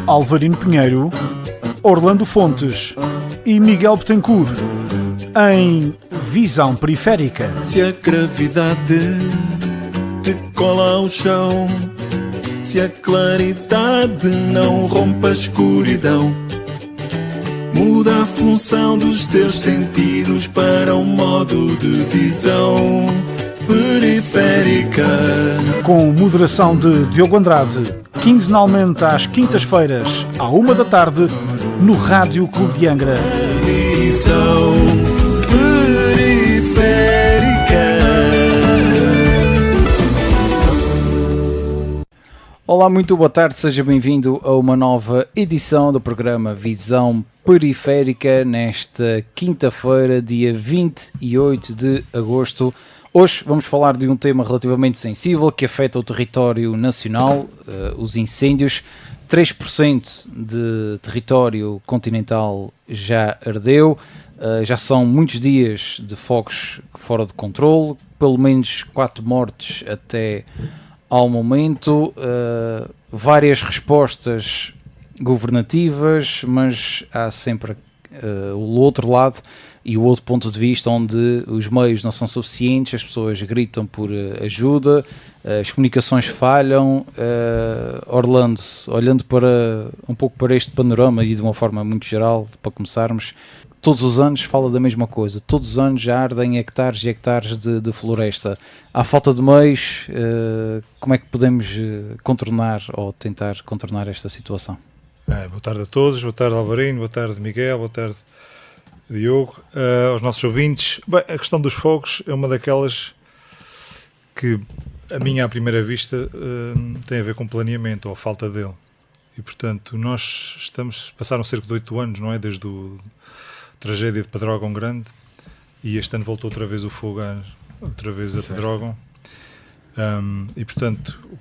Alvarino Pinheiro, Orlando Fontes e Miguel Betancourt, em Visão Periférica. Se a gravidade te cola ao chão, se a claridade não rompe a escuridão, muda a função dos teus sentidos para um modo de visão periférica. Com moderação de Diogo Andrade, quinzenalmente às quintas-feiras, à 13h, no Rádio Clube de Angra. Visão periférica. Olá, muito boa tarde, seja bem-vindo a uma nova edição do programa Visão Periférica, nesta quinta-feira, dia 28 de agosto. Hoje vamos falar de um tema relativamente sensível que afeta o território nacional, os incêndios. 3% de território continental já ardeu, já são muitos dias de fogos fora de controle, pelo menos 4 mortes até ao momento, várias respostas governativas, mas há sempre o outro lado e o outro ponto de vista onde os meios não são suficientes, as pessoas gritam por ajuda, as comunicações falham. Orlando, olhando um pouco para este panorama e de uma forma muito geral, para começarmos, todos os anos fala da mesma coisa, todos os anos já ardem hectares e hectares de floresta. Há falta de meios, como é que podemos contornar ou tentar contornar esta situação? Boa tarde a todos, boa tarde Alvarino, boa tarde Miguel, boa tarde Diogo, aos nossos ouvintes. Bem, a questão dos fogos é uma daquelas que, a minha à primeira vista, tem a ver com planeamento ou falta dele. E, portanto, nós passaram cerca de 8 anos, não é? Desde a tragédia de Pedrógão Grande, e este ano voltou outra vez o fogo outra vez a Pedrógão. E, portanto, o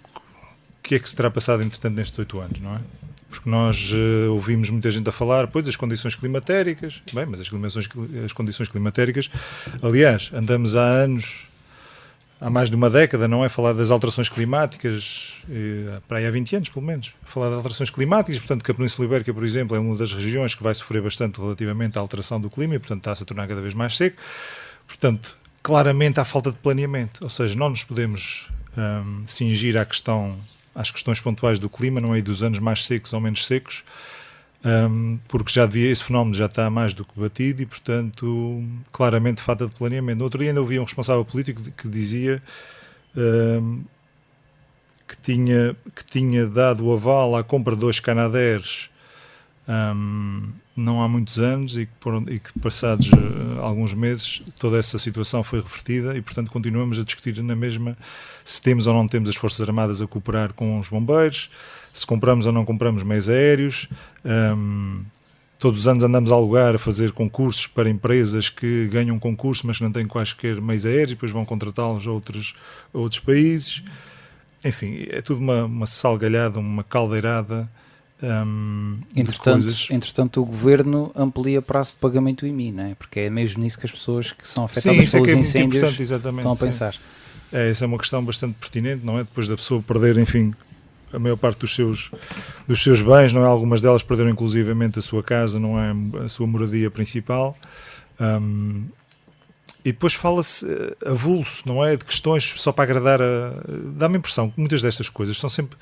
que é que se terá passado, entretanto, nestes 8 anos, não é? Porque nós ouvimos muita gente a falar, pois, as condições climatéricas, bem, mas as condições climatéricas, aliás, andamos há mais de uma década, não é? Falar das alterações climáticas, para aí há 20 anos, pelo menos, falar das alterações climáticas, portanto, que a Península Ibérica, por exemplo, é uma das regiões que vai sofrer bastante relativamente à alteração do clima e, portanto, está-se a tornar cada vez mais seco. Portanto, claramente há falta de planeamento, ou seja, não nos podemos cingir às questões pontuais do clima, não é? Dos anos mais secos ou menos secos, porque esse fenómeno já está mais do que batido e, portanto, claramente falta de planeamento. No outro dia ainda ouvi um responsável político que dizia que tinha dado o aval à compra de 2 Canadairs não há muitos anos e que passados alguns meses toda essa situação foi revertida e, portanto, continuamos a discutir na mesma se temos ou não temos as Forças Armadas a cooperar com os bombeiros, se compramos ou não compramos meios aéreos. Todos os anos andamos a alugar, a fazer concursos para empresas que ganham concursos mas que não têm quaisquer meios aéreos e depois vão contratá-los a outros países. Enfim, é tudo uma salgalhada, uma caldeirada. Entretanto, o Governo amplia prazo de pagamento do IMI, não é? Porque é mesmo nisso que as pessoas que são afetadas pelos incêndios estão a pensar. Essa é uma questão bastante pertinente, não é? Depois da pessoa perder, enfim, a maior parte dos seus bens, não é? Algumas delas perderam inclusivamente a sua casa, não é? A sua moradia principal. E depois fala-se avulso, não é? De questões só para agradar dá-me a impressão que muitas destas coisas são sempre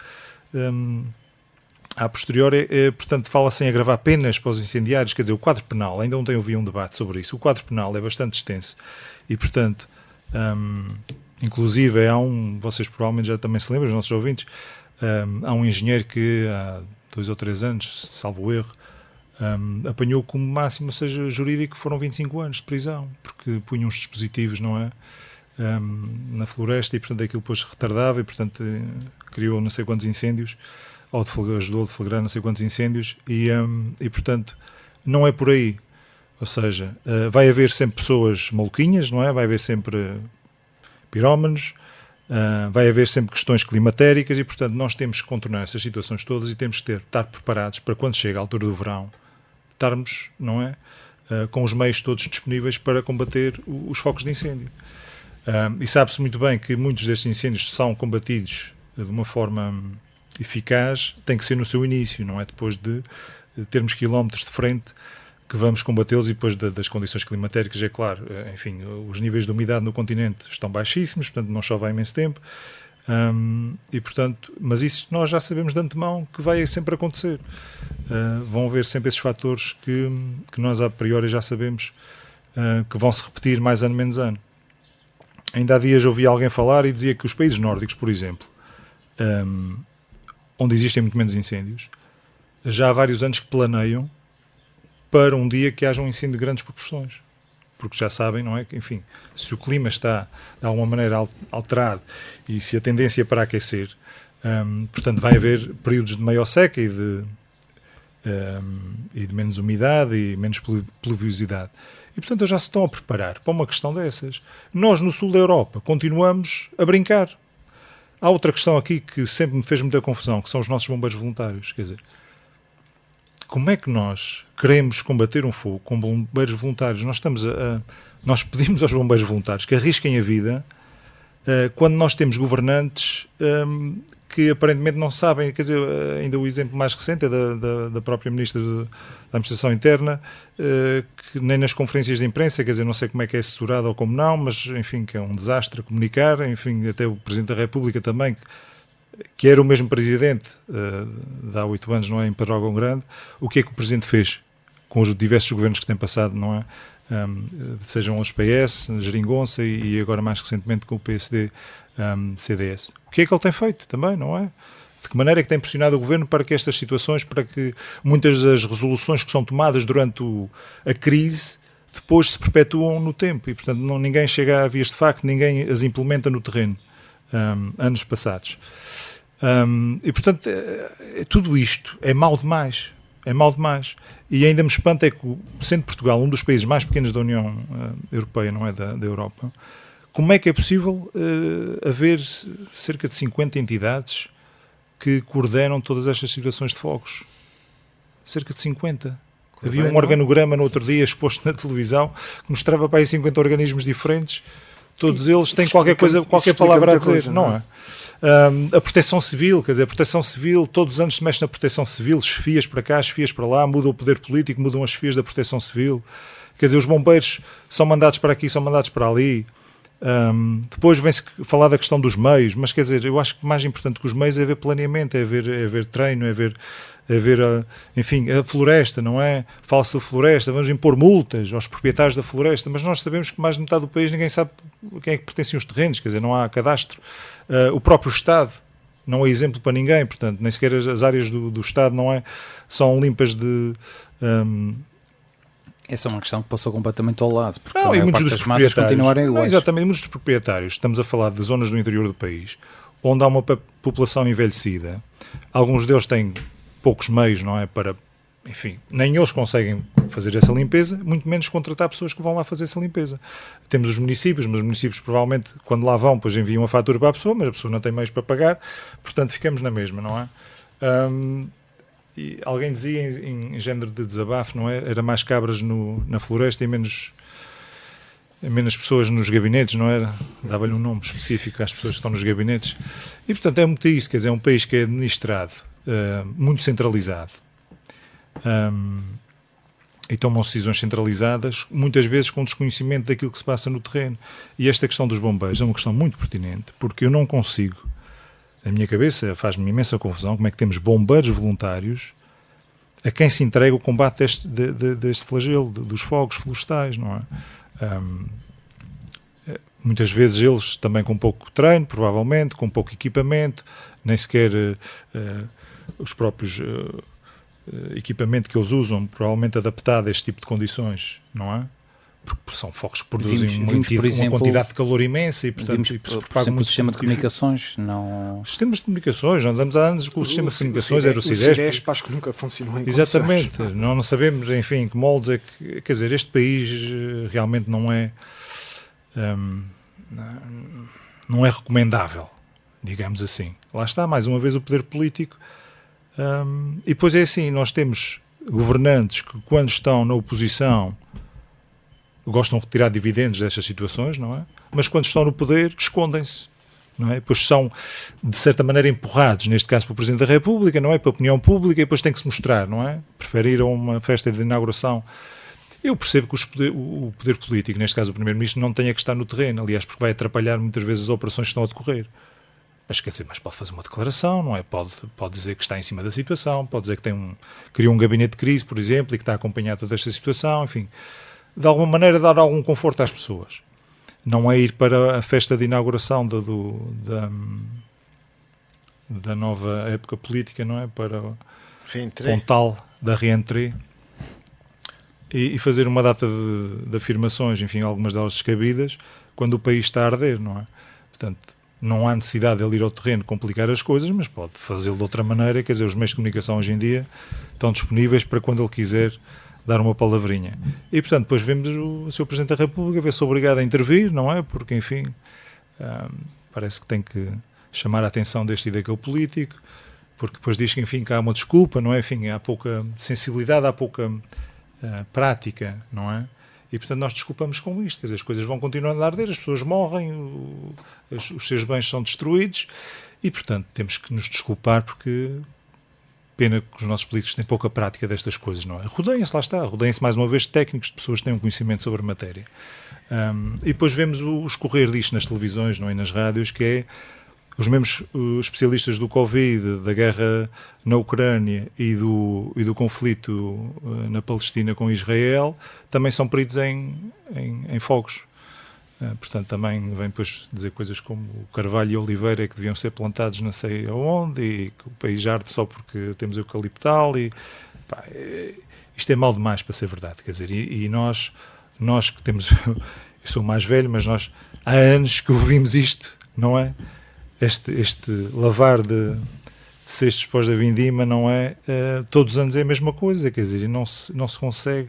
a posteriori, portanto, fala-se em agravar penas para os incendiários, quer dizer, o quadro penal, ainda ontem ouvi um debate sobre isso, o quadro penal é bastante extenso e, portanto, inclusive vocês provavelmente já também se lembram, os nossos ouvintes, há um engenheiro que há 2 ou 3 anos, salvo erro, apanhou como máximo, ou seja, jurídico, foram 25 anos de prisão, porque punham uns dispositivos, não é? Na floresta e, portanto, aquilo depois retardava e, portanto, criou não sei quantos incêndios, ou ajudou a deflagrar não sei quantos incêndios e, portanto, não é por aí. Ou seja, vai haver sempre pessoas maluquinhas, não é? Vai haver sempre pirómanos, vai haver sempre questões climatéricas e, portanto, nós temos que contornar essas situações todas e temos que estar preparados para quando chega a altura do verão, estarmos, não é? Com os meios todos disponíveis para combater os focos de incêndio. E sabe-se muito bem que muitos destes incêndios são combatidos de uma forma eficaz tem que ser no seu início, não é depois de termos quilómetros de frente que vamos combatê-los e depois das condições climatéricas, é claro. Enfim, os níveis de umidade no continente estão baixíssimos, portanto não chove há imenso tempo, e portanto, mas isso nós já sabemos de antemão que vai sempre acontecer. Vão haver sempre esses fatores que nós a priori já sabemos que vão se repetir mais ano menos ano. Ainda há dias ouvi alguém falar e dizia que os países nórdicos, por exemplo, onde existem muito menos incêndios, já há vários anos que planeiam para um dia que haja um incêndio de grandes proporções. Porque já sabem, não é? Que, enfim, se o clima está de alguma maneira alterado e se a tendência é para aquecer, portanto vai haver períodos de maior seca e de menos umidade e menos pluviosidade. E portanto eles já se estão a preparar para uma questão dessas. Nós no sul da Europa continuamos a brincar. Há outra questão aqui que sempre me fez muita confusão, que são os nossos bombeiros voluntários. Quer dizer, como é que nós queremos combater um fogo com bombeiros voluntários? Nós pedimos aos bombeiros voluntários que arrisquem a vida quando nós temos governantes que aparentemente não sabem. Quer dizer, ainda o exemplo mais recente é da própria Ministra da Administração Interna, que nem nas conferências de imprensa, quer dizer, não sei como é que é assessorada ou como não, mas enfim, que é um desastre a comunicar. Enfim, até o Presidente da República também, que era o mesmo Presidente de há 8 anos, não é, em Pedrógão Grande. O que é que o Presidente fez com os diversos governos que têm passado, não é? Sejam os PS, Geringonça e agora mais recentemente com o PSD, CDS. O que é que ele tem feito também, não é? De que maneira é que tem pressionado o Governo para que estas situações, para que muitas das resoluções que são tomadas durante a crise depois se perpetuam no tempo e, portanto, ninguém chega a vias de facto, ninguém as implementa no terreno, anos passados. E, portanto, tudo isto é mau demais. É mau demais. E ainda me espanta é que, sendo Portugal um dos países mais pequenos da União Europeia, não é, da Europa, como é que é possível haver cerca de 50 entidades que coordenam todas estas situações de fogos? Cerca de 50. Havia um organograma no outro dia exposto na televisão que mostrava para aí 50 organismos diferentes. Todos eles têm qualquer palavra a dizer, coisa, não é? A proteção civil, quer dizer, a proteção civil, todos os anos se mexe na proteção civil, chefias para cá, chefias para lá, muda o poder político, mudam as chefias da proteção civil. Quer dizer, os bombeiros são mandados para aqui, são mandados para ali. Depois vem-se falar da questão dos meios, mas quer dizer, eu acho que mais importante que os meios é haver planeamento, é haver treino, é haver enfim, a floresta, não é? Fala-se da floresta, vamos impor multas aos proprietários da floresta, mas nós sabemos que mais de metade do país ninguém sabe quem é que pertencem os terrenos, quer dizer, não há cadastro. O próprio Estado não é exemplo para ninguém, portanto, nem sequer as áreas do Estado não é, são limpas de... Essa é uma questão que passou completamente ao lado, porque não, a maior parte das matas continuarem iguais. Não, exatamente, muitos dos proprietários, estamos a falar de zonas do interior do país, onde há uma população envelhecida, alguns deles têm poucos meios, não é, para, enfim, nem eles conseguem fazer essa limpeza, muito menos contratar pessoas que vão lá fazer essa limpeza. Temos os municípios, mas os municípios provavelmente, quando lá vão, depois enviam uma fatura para a pessoa, mas a pessoa não tem meios para pagar, portanto ficamos na mesma, não é? E alguém dizia em género de desabafo, não é? Era mais cabras na floresta e menos pessoas nos gabinetes, não era? Dava-lhe um nome específico às pessoas que estão nos gabinetes. E, portanto, é muito isso, quer dizer, é um país que é administrado, muito centralizado, e tomam decisões centralizadas, muitas vezes com desconhecimento daquilo que se passa no terreno. E esta questão dos bombeiros é uma questão muito pertinente, porque eu não consigo, na minha cabeça faz-me imensa confusão, como é que temos bombeiros voluntários a quem se entrega o combate deste flagelo, dos fogos florestais, não é? Muitas vezes eles também com pouco treino, provavelmente, com pouco equipamento, nem sequer os próprios equipamento que eles usam, provavelmente adaptado a este tipo de condições, não é? Porque são fogos que produzem uma quantidade de calor imensa e, portanto, por exemplo, o sistema de comunicações, não... Sistemas de comunicações, não andamos há anos com o sistema de comunicações, era o CIDESP. Acho que nunca funcionou em exatamente, não sabemos, enfim, que moldes é que... Quer dizer, este país realmente não é recomendável, digamos assim. Lá está, mais uma vez, o poder político. E depois é assim, nós temos governantes que, quando estão na oposição, gostam de retirar dividendos destas situações, não é? Mas quando estão no poder, escondem-se não é? Depois são, de certa maneira, empurrados, neste caso, pelo Presidente da República, não é? Pela opinião pública, e depois tem que se mostrar, não é? Prefere ir a uma festa de inauguração. Eu percebo que o poder político, neste caso o Primeiro-Ministro, não tenha que estar no terreno, aliás, porque vai atrapalhar muitas vezes as operações que estão a decorrer. Mas quer dizer, mas pode fazer uma declaração, não é? Pode dizer que está em cima da situação, pode dizer que criou um gabinete de crise, por exemplo, e que está a acompanhar toda esta situação, enfim. De alguma maneira dar algum conforto às pessoas. Não é ir para a festa de inauguração da nova época política, não é? Para o Pontal da Reentrée. E fazer uma data de afirmações, enfim, algumas delas descabidas, quando o país está a arder, não é? Portanto, não há necessidade de ele ir ao terreno complicar as coisas, mas pode fazê-lo de outra maneira, quer dizer, os meios de comunicação hoje em dia estão disponíveis para quando ele quiser dar uma palavrinha. E, portanto, depois vemos o Sr. Presidente da República ver-se obrigado a intervir, não é? Porque, enfim, parece que tem que chamar a atenção deste e daquele político, porque depois diz que, enfim, que há uma desculpa, não é? Enfim, há pouca sensibilidade, há pouca prática, não é? E, portanto, nós desculpamos com isto, quer dizer, as coisas vão continuando a arder, as pessoas morrem, os seus bens são destruídos e, portanto, temos que nos desculpar porque pena que os nossos políticos têm pouca prática destas coisas, não é? Rodeiem-se, lá está, rodeiem-se mais uma vez de técnicos, de pessoas que têm um conhecimento sobre a matéria. E depois vemos o escorrer disto nas televisões, não é? Nas rádios, que é os mesmos especialistas do Covid, da guerra na Ucrânia e do conflito na Palestina com Israel, também são peritos em fogos. Portanto, também vem depois dizer coisas como o carvalho e a oliveira que deviam ser plantados não sei aonde e que o país arde só porque temos eucaliptal. Isto é mal demais para ser verdade. Quer dizer, e nós que temos... Eu sou mais velho, mas nós há anos que ouvimos isto, não é? Este lavar de cestos pós da vindima, não é? Todos os anos é a mesma coisa, quer dizer, e não se consegue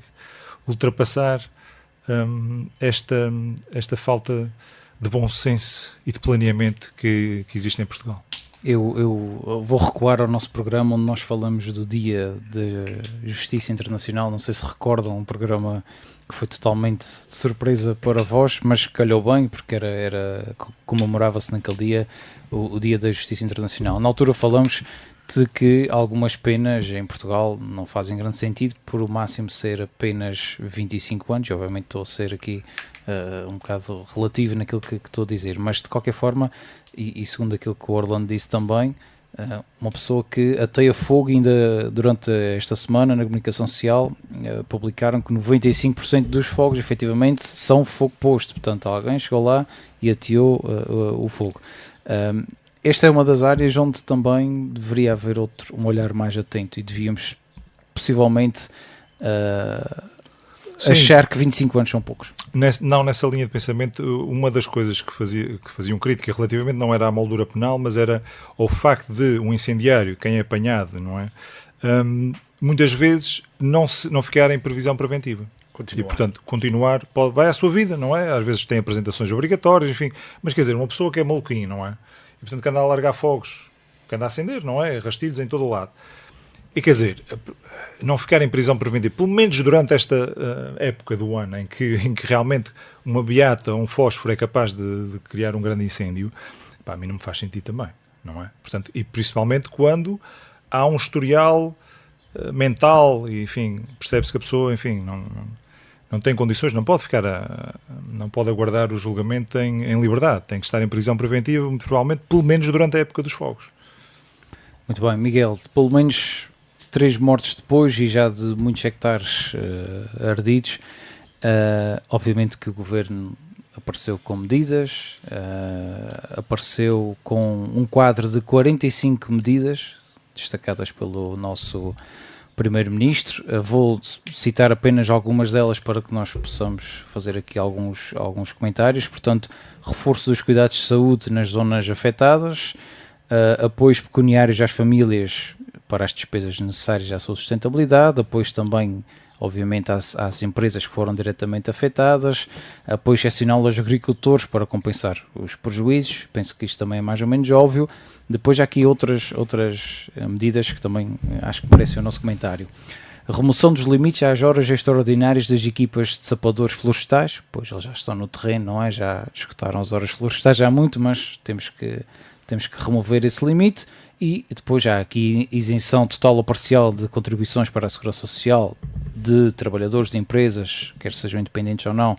ultrapassar esta falta de bom senso e de planeamento que existe em Portugal. Eu vou recuar ao nosso programa onde nós falamos do Dia de Justiça Internacional. Não sei se recordam, um programa que foi totalmente de surpresa para vós, mas calhou bem porque comemorava-se naquele dia o Dia da Justiça Internacional. Na altura falamos de que algumas penas em Portugal não fazem grande sentido, por o máximo ser apenas 25 anos, obviamente estou a ser aqui um bocado relativo naquilo que estou a dizer, mas de qualquer forma, e segundo aquilo que o Orlando disse também, uma pessoa que ateia fogo, ainda durante esta semana na comunicação social publicaram que 95% dos fogos efetivamente são fogo posto, portanto alguém chegou lá e ateou o fogo. Esta é uma das áreas onde também deveria haver um olhar mais atento e devíamos possivelmente achar que 25 anos são poucos. Nessa linha de pensamento, uma das coisas que faziam crítica relativamente não era a moldura penal, mas era ao facto de um incendiário, quem é apanhado, não é? Muitas vezes não ficar em previsão preventiva. E, portanto, continuar, vai à sua vida, não é? Às vezes tem apresentações obrigatórias, enfim, mas quer dizer, uma pessoa que é maluquinho, não é? E, portanto, que anda a largar fogos, que anda a acender, não é? Rastilhos em todo o lado. E, quer dizer, não ficar em prisão preventiva, pelo menos durante esta época do ano em que realmente uma beata, um fósforo é capaz de criar um grande incêndio, a mim não me faz sentido também, não é? Portanto, e principalmente quando há um historial mental e, enfim, percebe-se que a pessoa, enfim, não tem condições, não pode aguardar o julgamento em liberdade, tem que estar em prisão preventiva, muito provavelmente, pelo menos durante a época dos fogos. Muito bem, Miguel, pelo menos 3 mortes depois e já de muitos hectares ardidos, obviamente que o Governo apareceu com medidas, apareceu com um quadro de 45 medidas, destacadas pelo nosso Primeiro-Ministro. Vou citar apenas algumas delas para que nós possamos fazer aqui alguns comentários. Portanto, reforço dos cuidados de saúde nas zonas afetadas, apoios pecuniários às famílias para as despesas necessárias à sua sustentabilidade, apoios também, obviamente, às empresas que foram diretamente afetadas, apoio excepcional aos agricultores para compensar os prejuízos. Penso que isto também é mais ou menos óbvio. Depois há aqui outras medidas que também acho que merecem o nosso comentário. A remoção dos limites às horas extraordinárias das equipas de sapadores florestais, pois eles já estão no terreno, não é? Já escutaram as horas florestais já há muito, mas temos que remover esse limite. E depois já há aqui isenção total ou parcial de contribuições para a Segurança Social de trabalhadores de empresas, quer sejam independentes ou não,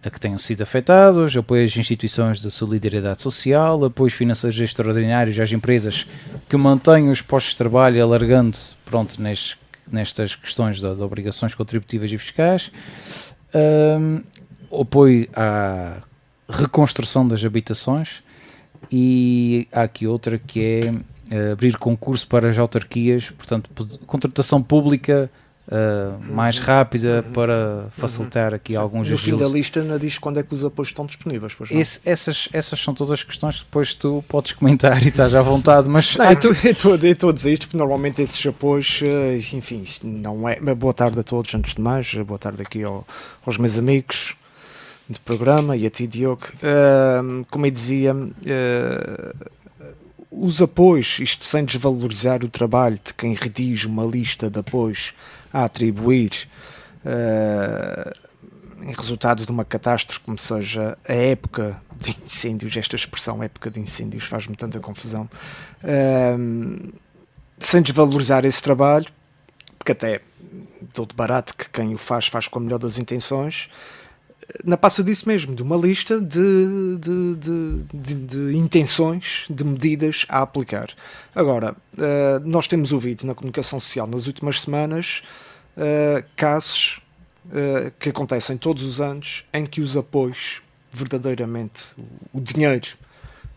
a que tenham sido afetados, apoio às instituições de solidariedade social, apoios financeiros extraordinários às empresas que mantenham os postos de trabalho, alargando, pronto, nestas questões de obrigações contributivas e fiscais, apoio à reconstrução das habitações, e há aqui outra que é abrir concurso para as autarquias, portanto, contratação pública mais rápida para facilitar aqui alguns No fim da agilos. lista não diz quando é que os apoios estão disponíveis, pois não? Essas são todas as questões que depois tu podes comentar e estás à vontade, mas Não, eu estou a dizer isto porque normalmente esses apoios, enfim, isto não é. Boa tarde a todos, antes de mais, boa tarde aqui aos meus amigos de programa e a ti, Diogo. Como eu dizia, os apoios, isto sem desvalorizar o trabalho de quem redige uma lista de apoios a atribuir em resultado de uma catástrofe, como seja a época de incêndios, esta expressão época de incêndios faz-me tanta confusão, sem desvalorizar esse trabalho, porque até todo barato que quem o faz com a melhor das intenções, na passa disso mesmo, de uma lista de intenções, de medidas a aplicar. Agora, nós temos ouvido na comunicação social nas últimas semanas casos que acontecem todos os anos em que os apoios, verdadeiramente, o dinheiro,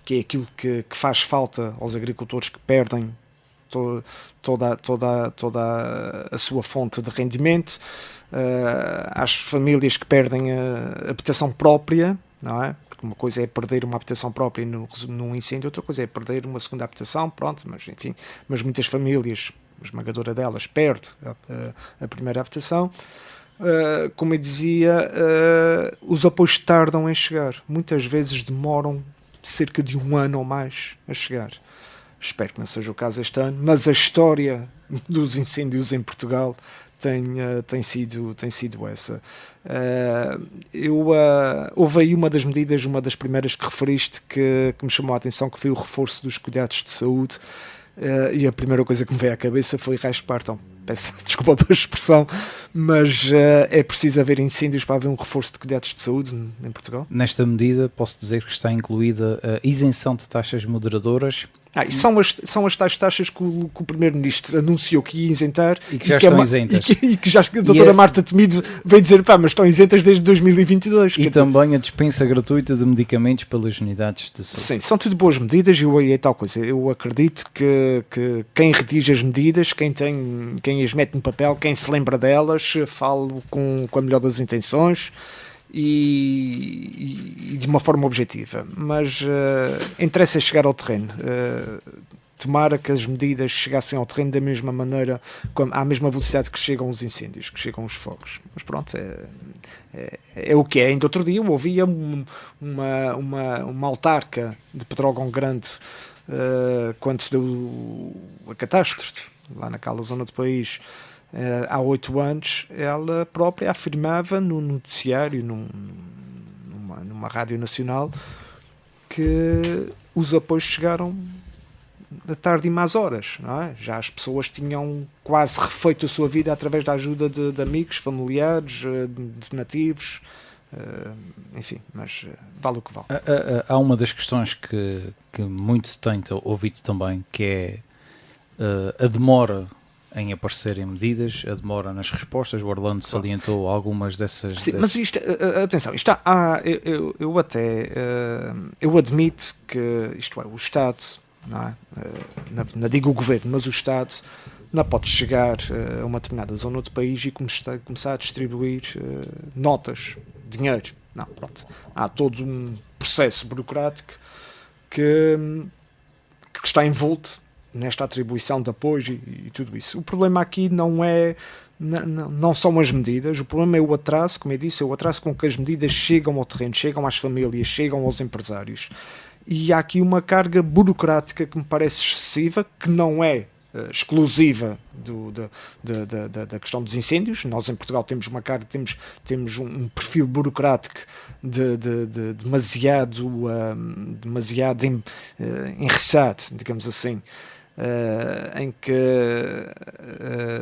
que é aquilo que faz falta aos agricultores que perdem toda a sua fonte de rendimento, às famílias que perdem a habitação própria, não é? Porque uma coisa é perder uma habitação própria num incêndio, outra coisa é perder uma segunda habitação, pronto, mas enfim, mas muitas famílias, a esmagadora delas, perde a primeira habitação. Como eu dizia, os apoios tardam em chegar, muitas vezes demoram cerca de 1 ano ou mais a chegar. Espero que não seja o caso este ano, mas a história dos incêndios em Portugal tem sido essa. Houve aí uma das medidas, uma das primeiras que referiste, que me chamou a atenção, que foi o reforço dos cuidados de saúde, e a primeira coisa que me veio à cabeça foi raspartam. Peço desculpa pela expressão, mas é preciso haver incêndios para haver um reforço de cuidados de saúde em Portugal? nesta medida posso dizer que está incluída a isenção de taxas moderadoras. E são as tais taxas que o Primeiro-Ministro anunciou que ia isentar E que já estão isentas. E que já a doutora Marta Temido veio dizer, mas estão isentas desde 2022. E também a dispensa gratuita de medicamentos pelas unidades de saúde. Sim, são tudo boas medidas e é tal coisa. Eu acredito que quem redige as medidas, quem as mete no papel, quem se lembra delas, fale com a melhor das intenções e de uma forma objetiva, mas interessa chegar ao terreno. Tomara que as medidas chegassem ao terreno da mesma maneira, à mesma velocidade que chegam os incêndios, que chegam os fogos. Mas pronto, é o que é. Ainda outro dia eu ouvia uma autarca de Pedrógão Grande, quando se deu a catástrofe lá naquela zona do país, há 8 anos, ela própria afirmava no noticiário, numa rádio nacional, que os apoios chegaram à tarde e más horas, não é? Já as pessoas tinham quase refeito a sua vida através da ajuda de amigos, familiares, de nativos, enfim, mas vale o que vale. Há uma das questões que muito se tem ouvido também, que é a demora em aparecerem medidas, a demora nas respostas. O Orlando salientou algumas dessas. Sim, mas isto, atenção, eu admito que, isto é, o Estado, não é? Não digo o Governo, mas o Estado não pode chegar a uma determinada zona do país e começar a distribuir notas, dinheiro. Não, pronto. Há todo um processo burocrático que está envolto nesta atribuição de apoio e tudo isso. O problema aqui não são as medidas, o problema é o atraso, como eu disse, é o atraso com que as medidas chegam ao terreno, chegam às famílias, chegam aos empresários. E há aqui uma carga burocrática que me parece excessiva, que não é exclusiva da questão dos incêndios. Nós em Portugal temos temos um perfil burocrático demasiado enriçado, digamos assim, em que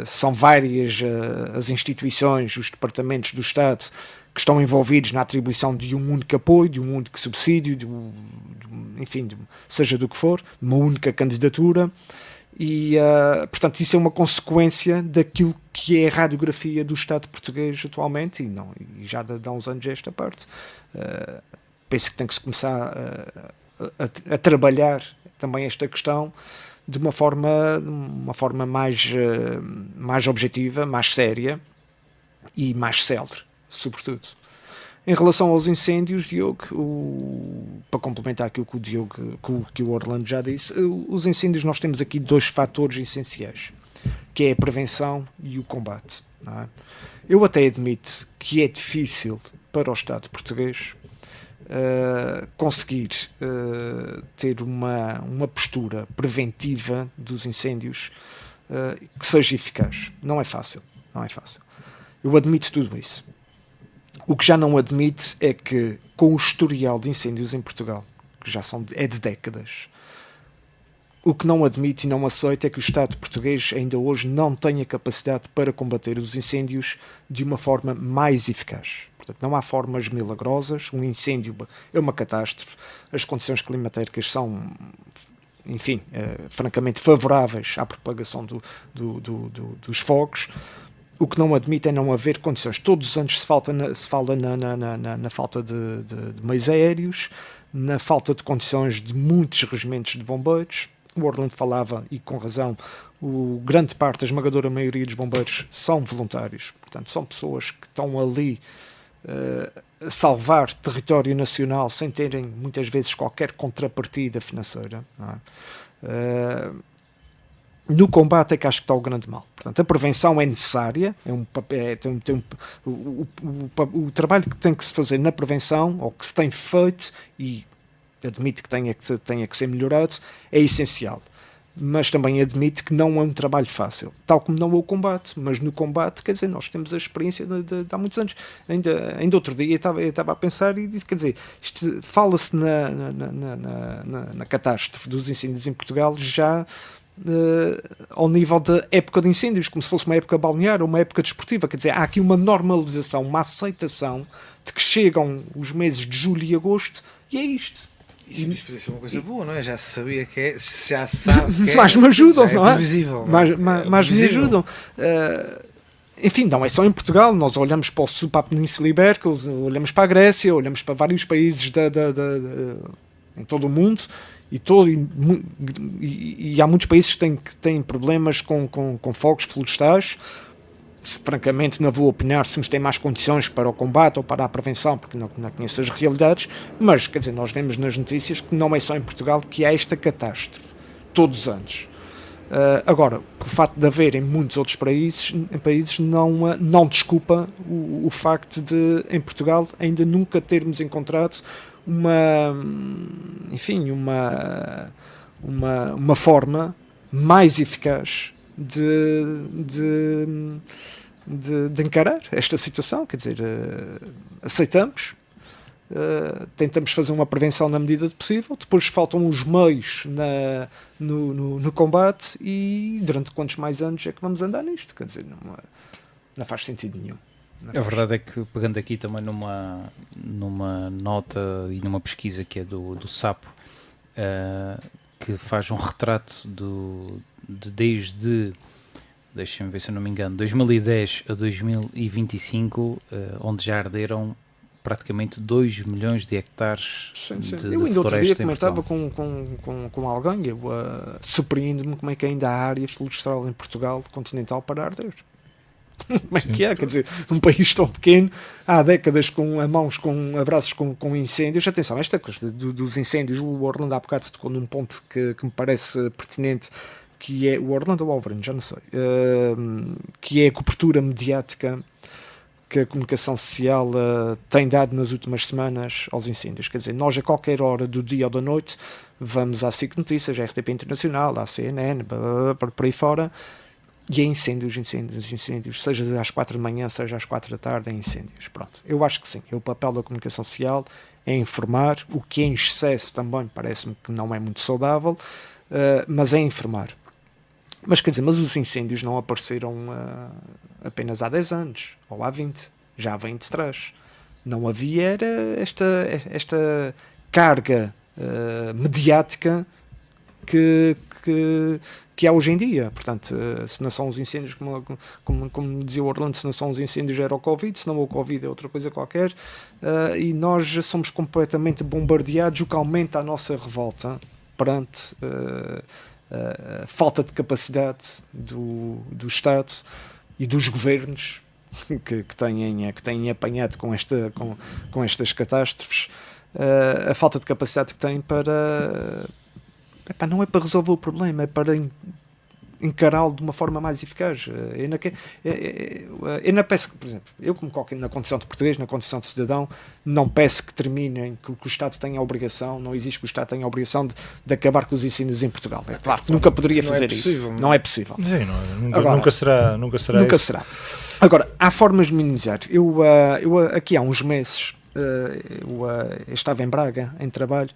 são várias as instituições, os departamentos do Estado que estão envolvidos na atribuição de um único apoio, de um único subsídio, enfim, seja do que for, de uma única candidatura. E, portanto, isso é uma consequência daquilo que é a radiografia do Estado português atualmente, e já há uns anos esta parte. Penso que tem que se começar a trabalhar também esta questão de uma forma mais objetiva, mais séria e mais célere, sobretudo. Em relação aos incêndios, Diogo, para complementar aquilo que o Orlando já disse, os incêndios, nós temos aqui 2 fatores essenciais, que é a prevenção e o combate. Não é? Eu até admito que é difícil para o Estado português conseguir ter uma postura preventiva dos incêndios que seja eficaz. Não é fácil. Eu admito tudo isso. O que já não admite é que, com o historial de incêndios em Portugal, que já é de décadas, o que não admite e não aceita é que o Estado português ainda hoje não tenha capacidade para combater os incêndios de uma forma mais eficaz. Portanto, não há formas milagrosas, um incêndio é uma catástrofe, as condições climatéricas são, enfim, francamente favoráveis à propagação dos fogos. O que não admite é não haver condições. Todos os anos se fala na falta de meios aéreos, na falta de condições de muitos regimentos de bombeiros. O Orlando falava, e com razão, grande parte, a esmagadora maioria dos bombeiros são voluntários. Portanto, são pessoas que estão ali a salvar território nacional sem terem, muitas vezes, qualquer contrapartida financeira. Não é? No combate é que acho que está o grande mal. Portanto, a prevenção é necessária, o trabalho que tem que se fazer na prevenção, ou que se tem feito, e admito que tenha que ser melhorado, é essencial. Mas também admito que não é um trabalho fácil, tal como não é o combate. Mas no combate, quer dizer, nós temos a experiência de há muitos anos. Ainda outro dia eu estava a pensar e disse, quer dizer, fala-se na catástrofe dos incêndios em Portugal já ao nível da época de incêndios, como se fosse uma época balnear ou uma época desportiva. Quer dizer, há aqui uma normalização, uma aceitação de que chegam os meses de julho e agosto e é isto. Isso podia ser uma coisa boa, não é? Já se sabia que é, já se sabe que é. Mas me ajudam, é não é? Previsível, Mas me ajudam. Enfim, não é só em Portugal. Nós olhamos para a Península Ibérica, olhamos para a Grécia, olhamos para vários países em todo o mundo. E há muitos países que têm problemas com fogos florestais. Francamente, não vou opinar se uns têm mais condições para o combate ou para a prevenção, porque não conheço as realidades, mas, quer dizer, nós vemos nas notícias que não é só em Portugal que há esta catástrofe, todos os anos. Agora, o facto de haver em muitos outros países não desculpa o facto de, em Portugal, ainda nunca termos encontrado uma forma mais eficaz de encarar esta situação. Quer dizer, aceitamos, tentamos fazer uma prevenção na medida do possível, depois faltam os meios no combate, e durante quantos mais anos é que vamos andar nisto? Quer dizer, não faz sentido nenhum. A verdade é que, pegando aqui também numa nota e numa pesquisa que é do SAPO, que faz um retrato desde, deixem-me ver se eu não me engano, 2010 a 2025, onde já arderam praticamente 2 milhões de hectares de eu ainda outro dia comentava com alguém, surpreende-me como é que ainda há área florestal em Portugal continental para arder. Como é que é? Quer dizer, um país tão pequeno, há décadas com abraços com incêndios. Atenção, esta coisa dos incêndios, o Orlando há bocado tocou num ponto que me parece pertinente, que é o Orlando ou o Alvarinho, já não sei, que é a cobertura mediática que a comunicação social tem dado nas últimas semanas aos incêndios. Quer dizer, nós a qualquer hora do dia ou da noite vamos à SIC Notícias, à RTP Internacional, à CNN, por aí fora, e é incêndios, seja às 4 da manhã, seja às 4 da tarde, é incêndios. Pronto. Eu acho que sim, o papel da comunicação social é informar, o que é em excesso também parece-me que não é muito saudável, mas é informar. Mas quer dizer, mas os incêndios não apareceram apenas há 10 anos, ou há 20, já vem de trás. Não havia era esta carga mediática que há hoje em dia. Portanto, se não são os incêndios, como dizia o Orlando, se não são os incêndios era o Covid, se não o Covid é outra coisa qualquer, e nós somos completamente bombardeados, o que aumenta a nossa revolta perante a falta de capacidade do Estado e dos governos que têm apanhado com estas catástrofes, a falta de capacidade que têm para... não é para resolver o problema, é para encará-lo de uma forma mais eficaz. Eu não peço que, por exemplo, eu como qualquer, na condição de português, na condição de cidadão, não peço que terminem, que o Estado tenha a obrigação, não existe que o Estado tenha a obrigação de acabar com os incêndios em Portugal. É claro que nunca poderia fazer isso. Não é possível. Sim, Agora, nunca será nunca será. Agora, há formas de minimizar. Eu aqui há uns meses, eu estava em Braga, em trabalho,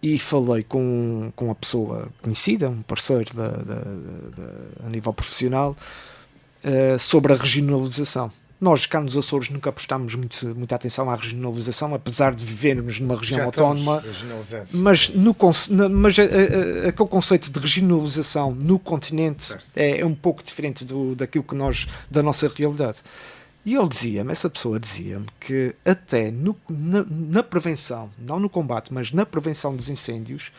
e falei com uma pessoa conhecida, um parceiro a nível profissional, sobre a regionalização. Nós cá nos Açores nunca prestámos muita atenção à regionalização, apesar de vivermos numa região autónoma, mas aquele conceito de regionalização no continente é um pouco diferente daquilo que da nossa realidade. E essa pessoa dizia-me que até na prevenção, não no combate, mas na prevenção dos incêndios,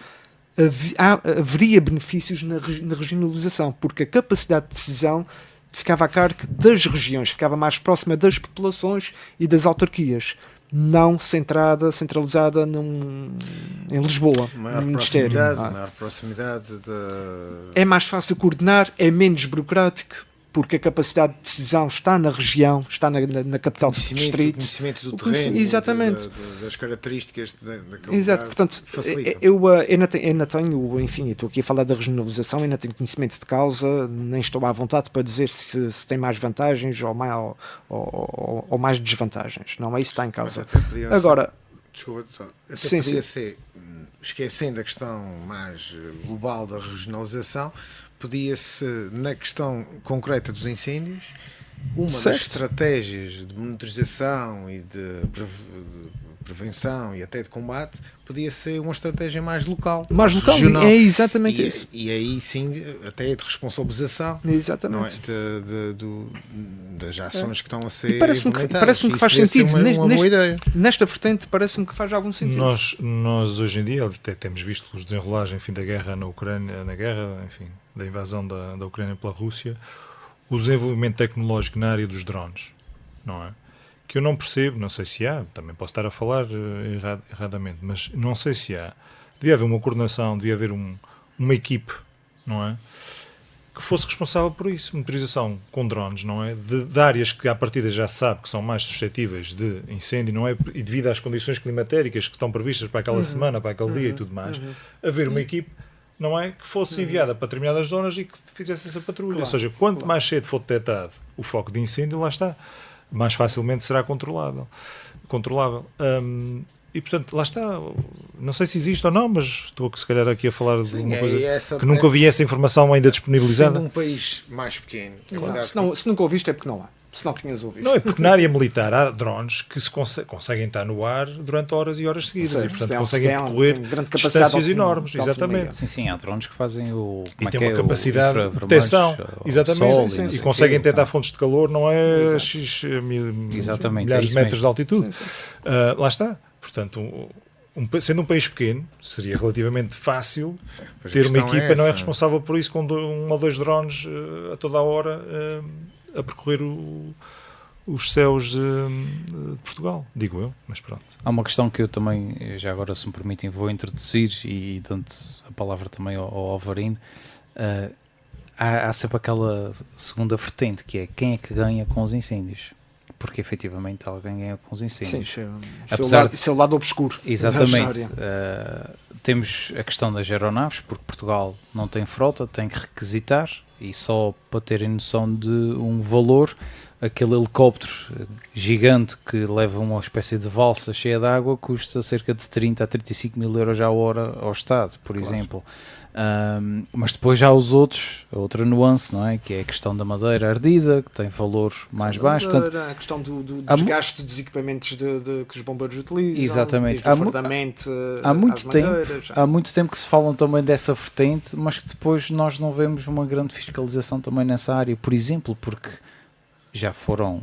haveria benefícios na regionalização, porque a capacidade de decisão ficava a cargo das regiões, ficava mais próxima das populações e das autarquias, não centralizada em Lisboa, no Ministério. Maior proximidade É mais fácil coordenar, é menos burocrático, porque a capacidade de decisão está na região, está na capital do distrito. O conhecimento do terreno, exatamente. Das características daquele Exato, lugar, portanto, facilita. eu ainda tenho, enfim, estou aqui a falar da regionalização, ainda tenho conhecimento de causa, nem estou à vontade para dizer se tem mais vantagens ou mais desvantagens. Não é isso que está em causa. Agora, desculpa, sim, podia ser, esquecendo a questão mais global da regionalização, podia-se, na questão concreta dos incêndios, uma das estratégias de monitorização e de prevenção e até de combate podia ser uma estratégia mais local. Mais local, regional. É exatamente isso. E aí sim, até de responsabilização. Exatamente. Não é? Das ações que estão a ser parece-me que faz sentido. Nesta vertente parece-me que faz algum sentido. Nós hoje em dia até temos visto os desenrolagens, enfim, da guerra na Ucrânia, enfim, da invasão da Ucrânia pela Rússia, o desenvolvimento tecnológico na área dos drones, não é? Que eu não percebo, não sei se há, também posso estar a falar erradamente, mas não sei se há. Devia haver uma coordenação, devia haver uma equipe, não é? Que fosse responsável por isso, monitorização com drones, não é? De áreas que à partida já se sabe que são mais suscetíveis de incêndio, não é? E devido às condições climatéricas que estão previstas para aquela semana, para aquele dia e tudo mais, haver uma equipe, não é? Que fosse enviada para determinadas zonas e que fizesse essa patrulha. Ou seja, quanto mais cedo for detectado o foco de incêndio, lá está, mais facilmente será controlável. E portanto, lá está, não sei se existe ou não, mas estou se calhar aqui a falar de uma coisa que nunca vi essa informação ainda disponibilizada. Sendo um país mais pequeno, se nunca ouviste é porque não há. Se não tinhas ouvido. Não, é porque na área militar há drones que conseguem estar no ar durante horas e horas seguidas, certo, e portanto conseguem percorrer distâncias enormes. Exatamente. Sim, há drones que fazem e tem uma capacidade de detecção, exatamente, e conseguem detectar fontes de calor, não é X milhares de metros de altitude. Lá está. Portanto, sendo um país pequeno, seria relativamente fácil ter uma equipa, não é responsável por isso, com 1 ou 2 drones a toda a hora a percorrer os céus de Portugal, digo eu, mas pronto. Há uma questão que eu também, já agora se me permitem, vou introduzir e dando a palavra também ao Alvarino. Há sempre aquela segunda vertente, que é quem é que ganha com os incêndios. porque efetivamente alguém ganha com os incêndios. Sim, Apesar isso é o lado obscuro. Exatamente. Da Temos a questão das aeronaves, porque Portugal não tem frota, tem que requisitar, e só para terem noção de um valor, aquele helicóptero gigante que leva uma espécie de valsa cheia de água custa cerca de 30 a 35 mil euros à hora ao Estado, por exemplo. Mas depois já há os outros, a outra nuance, não é? Que é a questão da madeira ardida, que tem valor mais baixo. Portanto, a questão do desgaste dos equipamentos que os bombeiros utilizam. Exatamente. Há muito tempo que se falam também dessa vertente, mas que depois nós não vemos uma grande fiscalização também nessa área, por exemplo, porque já foram,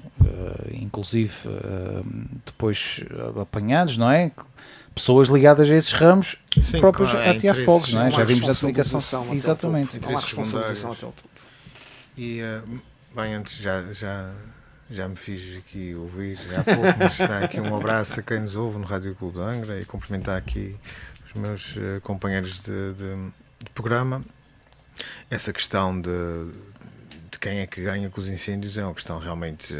inclusive, depois apanhados, não é? Pessoas ligadas a esses ramos, Sim, próprios claro, a atear fogos, não é? Não há Já vimos a comunicação. responsabilização Exatamente. Não há responsabilização até ao topo. E, bem, antes já me fiz aqui ouvir há pouco, mas está aqui um abraço a quem nos ouve no Rádio Clube de Angra e cumprimentar aqui os meus companheiros de programa. Essa questão de quem é que ganha com os incêndios é uma questão realmente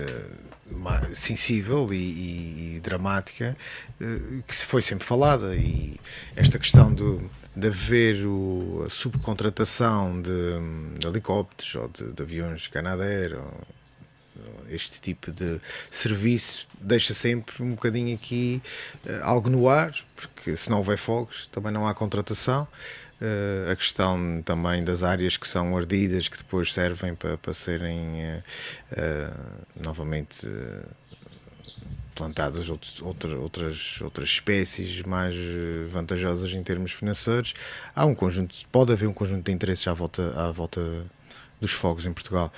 sensível e dramática, que foi sempre falada, e esta questão de haver a subcontratação de helicópteros ou de aviões Canadair, este tipo de serviço deixa sempre um bocadinho aqui algo no ar, porque se não houver fogos também não há contratação. A questão também das áreas que são ardidas, que depois servem para serem novamente plantadas outras espécies mais vantajosas em termos financeiros. Pode haver um conjunto de interesses à volta dos fogos em Portugal.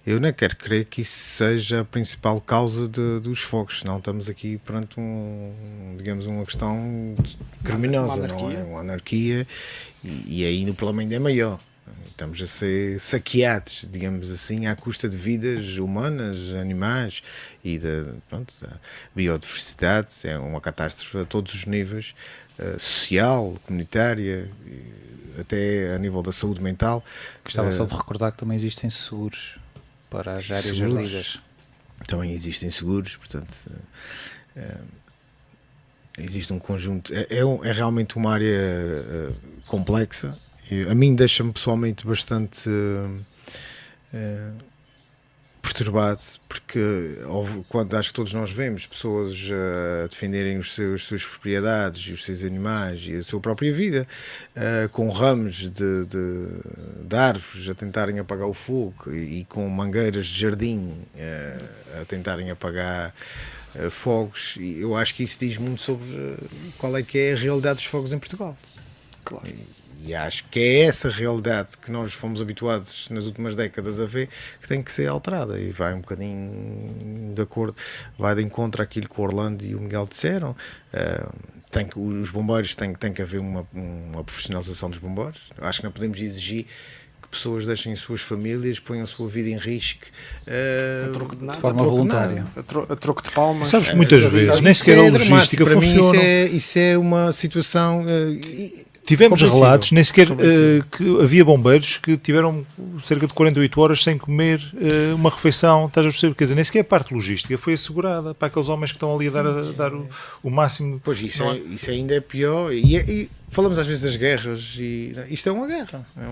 Eu não quero crer que isso seja a principal causa dos fogos, senão estamos aqui perante uma questão criminosa, não é? Uma anarquia, e aí o problema ainda é maior. Estamos a ser saqueados, digamos assim, à custa de vidas humanas, animais e da biodiversidade. É uma catástrofe a todos os níveis, social, comunitária, até a nível da saúde mental. Gostava só de recordar que também existem seguros para as áreas ardidas. Também existem seguros, portanto, existe um conjunto. É realmente uma área complexa. A mim deixa-me pessoalmente bastante perturbado, porque quando acho que todos nós vemos pessoas a defenderem as suas propriedades e os seus animais e a sua própria vida, com ramos de árvores a tentarem apagar o fogo e com mangueiras de jardim a tentarem apagar fogos, e eu acho que isso diz muito sobre qual é que é a realidade dos fogos em Portugal. Claro. E acho que é essa realidade que nós fomos habituados nas últimas décadas a ver que tem que ser alterada, e vai um bocadinho de acordo, vai de encontro àquilo que o Orlando e o Miguel disseram. Os bombeiros tem que haver uma profissionalização dos bombeiros. Acho que não podemos exigir que pessoas deixem as suas famílias, ponham a sua vida em risco de forma voluntária, a troco de palmas. Sabes que muitas vezes nem sequer a logística funciona. Isso é uma situação... Tivemos relatos, nem sequer que havia bombeiros que tiveram cerca de 48 horas sem comer uma refeição, estás a perceber? Quer dizer, nem sequer a parte logística foi assegurada para aqueles homens que estão ali a dar o máximo. Pois, isso ainda é pior. E falamos às vezes das guerras, e isto é uma guerra. É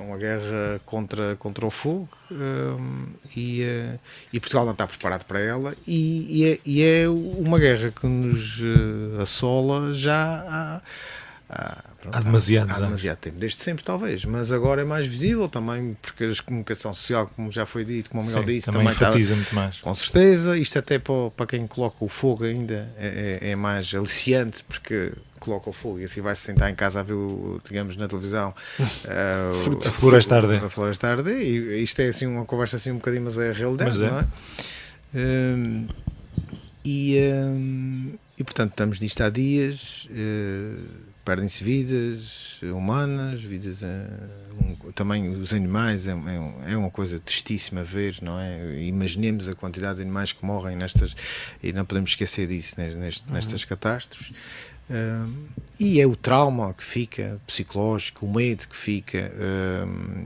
uma guerra contra o fogo, e Portugal não está preparado para ela, e é uma guerra que nos assola já há demasiado tempo, desde sempre talvez, mas agora é mais visível também, porque a comunicação social, como já foi dito, como o Miguel disse, também enfatiza muito mais. Com certeza, isto até para quem coloca o fogo ainda é mais aliciante, porque coloca o fogo e assim vai se sentar em casa a ver, digamos, na televisão a Floresta Arder, e isto é assim uma conversa assim um bocadinho, mas é a realidade, não é? E portanto estamos nisto há dias. Perdem-se vidas humanas, também os animais, é uma coisa tristíssima a ver, não é? Imaginemos a quantidade de animais que morrem nestas, e não podemos esquecer disso, nestas catástrofes. E é o trauma que fica, psicológico, o medo que fica.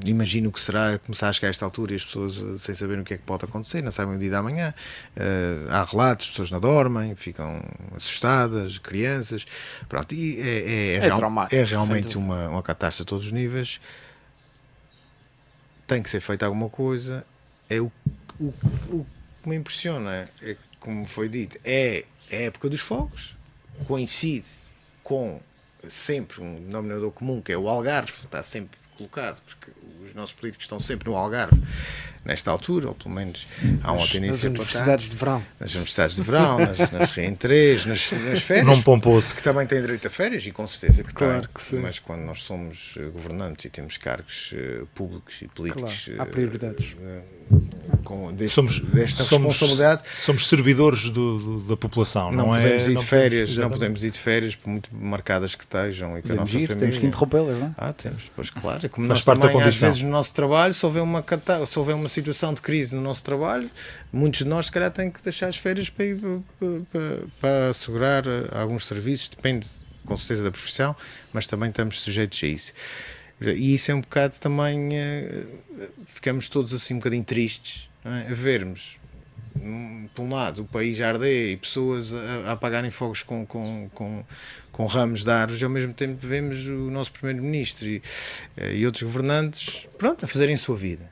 Imagino o que será começar a chegar a esta altura e as pessoas sem saberem o que é que pode acontecer, não sabem o dia da manhã. Há relatos, as pessoas não dormem, ficam assustadas, crianças. Pronto, e traumático, é realmente uma catástrofe a todos os níveis. Tem que ser feita alguma coisa. É o que me impressiona, é como foi dito, é a época dos fogos, coincide com sempre um denominador comum, que é o Algarve, está sempre colocado, porque os nossos políticos estão sempre no Algarve nesta altura, ou pelo menos há uma tendência nas universidades de verão. Nas universidades de verão, nas reentrées, nas férias, Num pomposo. que também têm direito a férias, e com certeza que Claro têm, que sim. mas quando nós somos governantes e temos cargos públicos e políticos, Claro, há prioridades. Com Desta responsabilidade, somos servidores da população, não é? podemos ir de férias, não exatamente. podemos ir de férias, por muito marcadas que estejam e que a Podemos nossa ir, família. temos que interrompê-las, não é? Temos, pois claro. É como Faz nós parte da também, às condição. vezes, no nosso trabalho, se houver uma situação de crise no nosso trabalho, muitos de nós, se calhar, têm que deixar as férias para ir para assegurar alguns serviços, depende, com certeza, da profissão, mas também estamos sujeitos a isso. E isso é um bocado também, ficamos todos assim um bocadinho tristes, não é? A vermos, por um lado, o país a arder e pessoas a apagarem fogos com ramos de árvores, e ao mesmo tempo vemos o nosso primeiro-ministro e outros governantes, pronto, a fazerem a sua vida.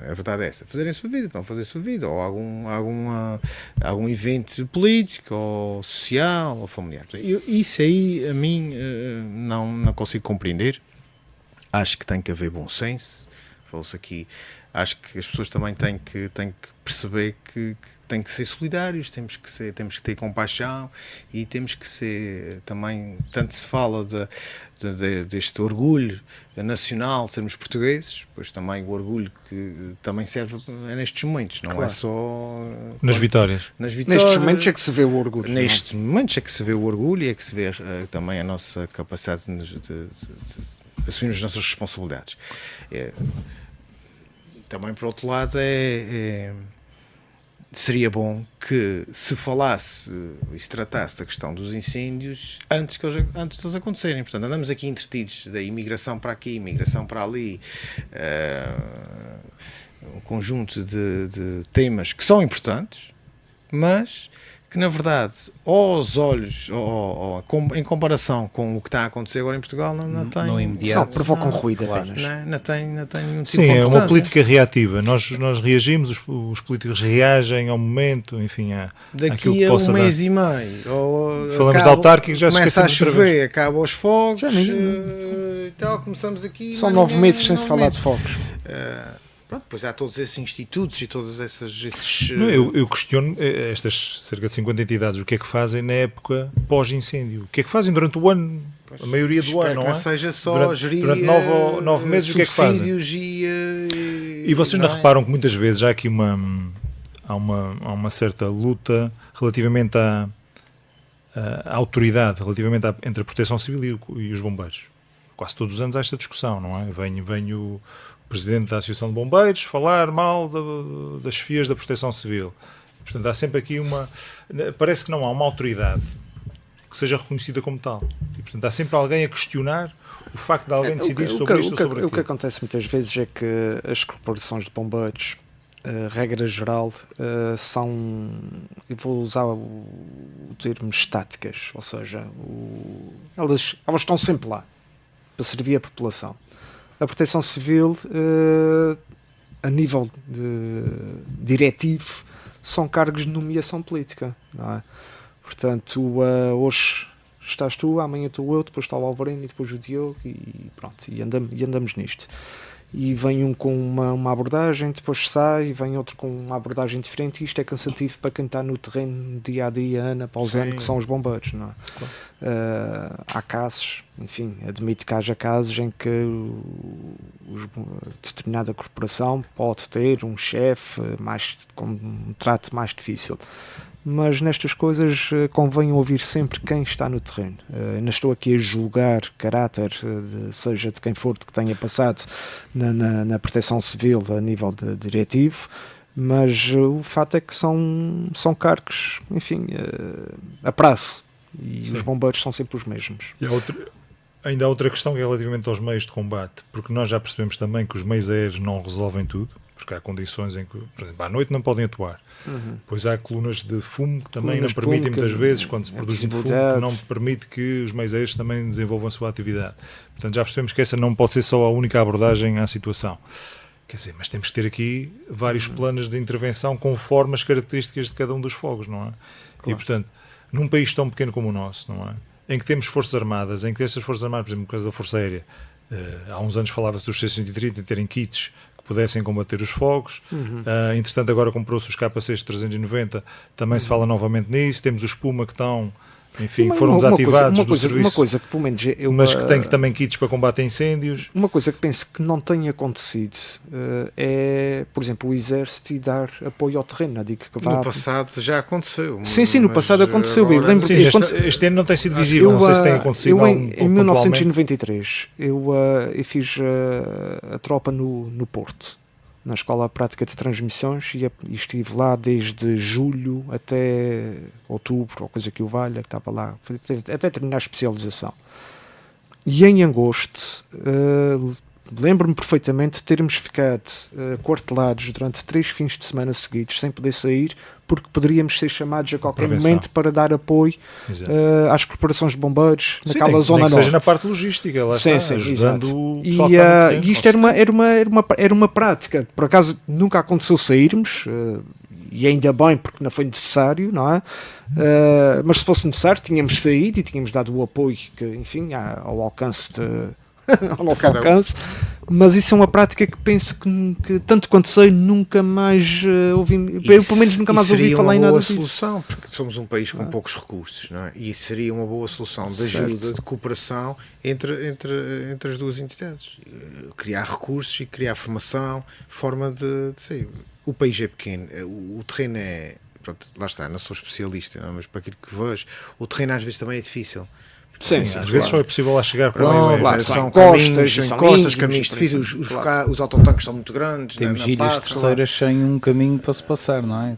A verdade é essa, fazerem a sua vida, estão a fazer a sua vida, ou algum evento político, ou social, ou familiar. Isso aí, a mim, não consigo compreender. Acho que tem que haver bom senso. Falou-se aqui, acho que as pessoas também têm que perceber que têm que ser solidários, temos que ter compaixão e temos que ser também, tanto se fala deste orgulho nacional de sermos portugueses, pois também o orgulho que também serve nestes momentos, não Claro. é só Nas vitórias. Nestes momentos é que se vê o orgulho. não é? Nestes momentos é que se vê o orgulho e é que se vê também a nossa capacidade de assumir as nossas responsabilidades. Também, por outro lado, seria bom que se falasse e se tratasse da questão dos incêndios antes de eles acontecerem. Portanto, andamos aqui entretidos da imigração para aqui, imigração para ali, um conjunto de temas que são importantes, mas que, na verdade, aos olhos, em comparação com o que está a acontecer agora em Portugal, não tem... No imediato. Só provocam ruído Claro. apenas. Não tem nenhum tipo Sim, de é uma importância. política reativa. Nós reagimos, os políticos reagem ao momento, enfim, àquilo Daqui que a possa um dar. mês e meio Falamos de autárquicos, já se começa a esquecemos outra chover, acaba os fogos Já ninguém- e tal, começamos aqui. São mas 9 ninguém- meses sem se 9 falar de meses. fogos. Pronto, depois há todos esses institutos e todos esses Não, eu questiono estas cerca de 50 entidades, o que é que fazem na época pós-incêndio? O que é que fazem durante o ano? A maioria do espero ano, que não é? seja só Durante gerir 9 meses, o que é que fazem? subsídios E vocês não é? reparam que muitas vezes há aqui há uma certa luta relativamente à autoridade, relativamente entre a Proteção Civil e os bombeiros. Quase todos os anos há esta discussão, não é? Vem o presidente da Associação de Bombeiros falar mal das chefias da Proteção Civil. Portanto, há sempre aqui parece que não há uma autoridade que seja reconhecida como tal. E, portanto, há sempre alguém a questionar o facto de alguém decidir sobre isto ou sobre O que aquilo. acontece muitas vezes é que as corporações de bombeiros, regra geral, são, eu vou usar o termo estáticas, ou seja, elas estão sempre lá para servir a população. A Proteção Civil, a nível diretivo, são cargos de nomeação política, não é? Portanto, hoje estás tu, amanhã estou eu, depois está o Alvarino e depois o Diogo e pronto, e andamos nisto. E vem um com uma abordagem, depois sai, e vem outro com uma abordagem diferente, e isto é cansativo para quem está no terreno dia a dia, ano após ano, que são os bombeiros, não é? Há casos, enfim, admito que haja casos em que determinada corporação pode ter um chefe com um trato mais difícil. Mas nestas coisas convém ouvir sempre quem está no terreno. Não estou aqui a julgar caráter, seja de quem for, de que tenha passado na Proteção Civil a nível diretivo, mas o fato é que são cargos, enfim, a prazo. E os bombeiros são sempre os mesmos. E ainda há outra questão que é relativamente aos meios de combate, porque nós já percebemos também que os meios aéreos não resolvem tudo, porque há condições em que, por exemplo, à noite não podem atuar. Pois há colunas de fumo que também não permitem muitas vezes, quando se produz muito fumo, que não permite que os meios aéreos também desenvolvam a sua atividade. Portanto, já percebemos que essa não pode ser só a única abordagem à situação. Quer dizer, mas temos que ter aqui vários planos de intervenção conforme as características de cada um dos fogos, não é? Claro. E, portanto, num país tão pequeno como o nosso, não é? Em que temos forças armadas, em que essas forças armadas, por exemplo, no caso da Força Aérea, há uns anos falava-se dos C-130 terem kits que pudessem combater os fogos. Entretanto, agora comprou-se os KC-390, também se fala novamente nisso. Temos os Puma que estão, enfim, foram desativados do serviço. Uma coisa que, pelo menos, mas que têm também kits para combate a incêndios. Uma coisa que penso que não tem acontecido é, por exemplo, o Exército e dar apoio ao terreno. No passado já aconteceu. Sim, no passado aconteceu. Sim, este ano não tem sido visível, não sei se tem acontecido. Em 1993, eu fiz a tropa no Porto, na Escola Prática de Transmissões, e estive lá desde julho até outubro, ou coisa que o valha, que estava lá, até terminar a especialização. E em agosto, lembro-me perfeitamente de termos ficado quartelados durante 3 fins de semana seguidos, sem poder sair, porque poderíamos ser chamados a qualquer momento para dar apoio às corporações de bombeiros naquela zona norte. Seja na parte logística, lá está, ajudando o pessoal e isto era uma prática. Por acaso nunca aconteceu sairmos, e ainda bem, porque não foi necessário, não é? Mas se fosse necessário, tínhamos saído e tínhamos dado o apoio que, enfim, ao alcance ao nosso alcance, mas isso é uma prática que penso que tanto quanto sei, nunca mais ouvi, eu pelo menos nunca mais ouvi falar em nada disso. Seria uma boa solução, porque somos um país com poucos recursos, não é? E isso seria uma boa solução de ajuda, de cooperação entre as duas entidades. Criar recursos e criar formação, forma de sair. O país é pequeno, o terreno é... Pronto, lá está, não sou especialista, não, mas para aquilo que vejo, o terreno às vezes também é difícil. Sim, às vezes só é possível lá chegar para são costas, caminhos difíceis, os autotanques são muito grandes. Temos ilhas terceiras sem um caminho para se passar, não é?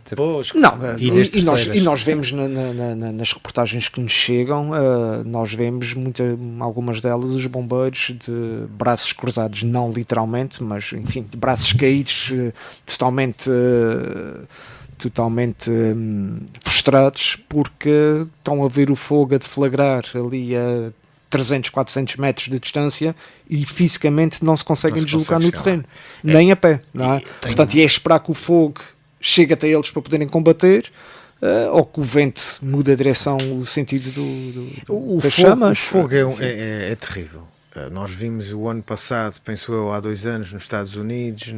E nós vemos nas reportagens que nos chegam, nós vemos algumas delas os bombeiros de braços cruzados, não literalmente, mas enfim, de braços caídos, totalmente frustrados, porque estão a ver o fogo a deflagrar ali a 300, 400 metros de distância e fisicamente não se conseguem deslocar no terreno, nem a pé, não é? Portanto, é esperar que o fogo chegue até eles para poderem combater, ou que o vento mude a direção, o sentido das chamas. O fogo é terrível. Nós vimos o ano passado, penso eu, há 2 anos, nos Estados Unidos,